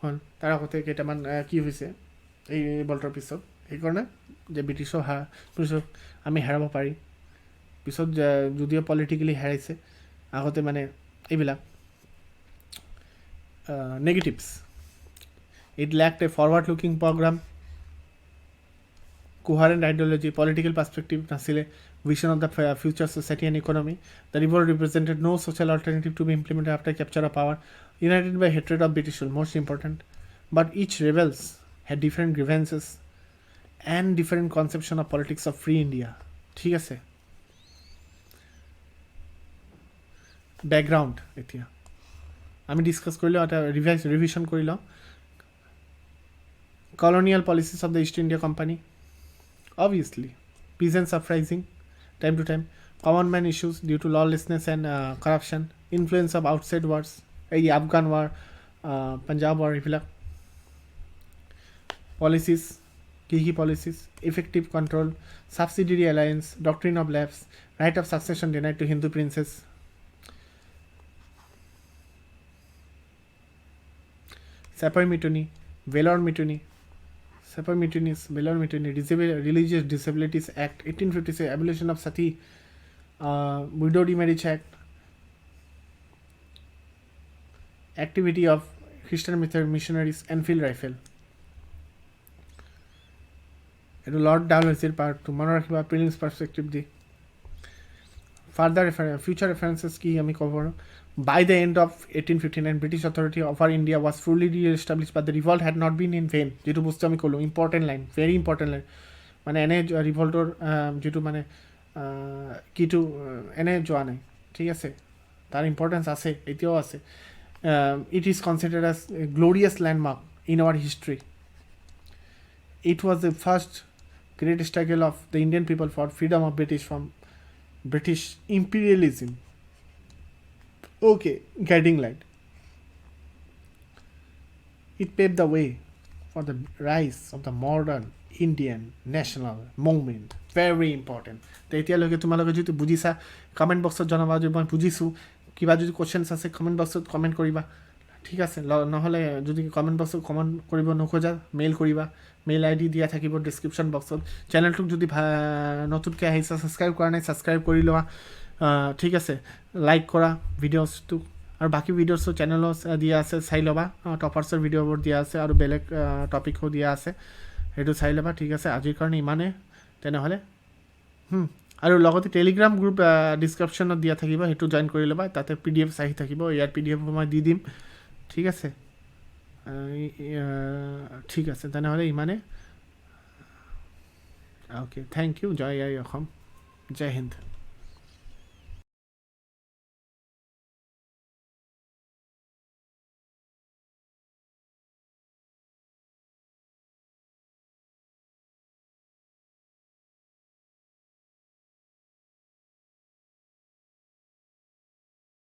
হ'ল তাৰ আগতে কেইটামান কি হৈছে এই ৰিভল্টৰ পিছত সেইকাৰণে যে ব্ৰিটিছক আমি হেৰাব পাৰি পিছত যদিও পলিটিকেলি হেৰাইছে আগতে মানে এইবিলাক negatives. It lacked a forward-looking program, coherent ideology, political perspective, nasile vision of the future society and economy. The revolt represented no social alternative to be implemented after capture of power, united by hatred of British rule, most important. But each rebels had different grievances and different conception of politics of free India. ঠিক আছে background এতিয়া আমি discuss কৰি লওঁ এটা revision কৰি লওঁ colonial policies of the East India Company, obviously peasants uprising time to time, common man issues due to lawlessness and corruption, influence of outside wars, এই Afghan war, Punjab war, এইবিলাক policies কি policies, effective control, subsidiary alliance, doctrine of lapse, right of succession denied to Hindu princes, Sepoy Mutiny, Revolt Sepoy Mutinies, Revolt Mutiny, Religious Disabilities Act, 1856, abolition of Sati, Widow Remarriage Act, activity of Christian missionaries, Enfield Rifle. এইটো lord ডালহেছিৰ part মনত ৰাখিবা prelims পাৰ্সপেক্টিভ দি further future ৰেফাৰেন্সেছ কি আমি ক'ব পাৰোঁ By the end of 1859, British authority over India was fully re-established, but the revolt had not been in vain. যেটো বস্তু আমি ক'লোঁ important line very important line মানে এনে ৰিভল্টৰ যিটো মানে কিটো এনে যোৱা নাই ঠিক আছে তাৰ ইম্পৰ্টেঞ্চ আছে এতিয়াও আছে it is considered as a glorious landmark in our history it was the first great struggle of the Indian people for freedom of British from British imperialism Okay, guiding light. It paved the way for the rise of the modern Indian national movement. Very important. তো এতিয়ালৈকে তোমালোকে যদি বুজিছা comment বক্সত জনাবা যদি মই বুজিছোঁ কিবা যদি কুৱেশ্যনছ আছে কমেণ্ট বক্সত কমেণ্ট কৰিবা ঠিক আছে নহ'লে যদি কমেণ্ট বক্সত কমেণ্ট কৰিব নোখোজা মেইল কৰিবা মেইল আই ডি দিয়া থাকিব ডিছক্ৰিপশ্যন বক্সত চেনেলটোক যদি নতুনকৈ আহিছা ছাবস্ক্ৰাইব কৰা নাই ছাবস্ক্ৰাইব কৰি লোৱা ঠিক আছে লাইক কৰা ভিডিঅ'ছটো আৰু বাকী ভিডিঅ'ছো চেনেলত দিয়া আছে চাই ল'বা টপাৰ্ছৰ ভিডিঅ'বোৰ দিয়া আছে আৰু বেলেগ টপিকো দিয়া আছে সেইটো চাই ল'বা ঠিক আছে আজিৰ কাৰণে ইমানে তেনেহ'লে আৰু লগতে টেলিগ্ৰাম গ্ৰুপ ডিছক্ৰিপশ্যনত দিয়া থাকিব সেইটো জইন কৰি ল'বা তাতে PDF আহি থাকিব ইয়াৰ PDF মই দি দিম ঠিক আছে ঠিক আছে তেনেহ'লে ইমানে অ'কে থেংক ইউ জয় আই অসম জয় হিন্দ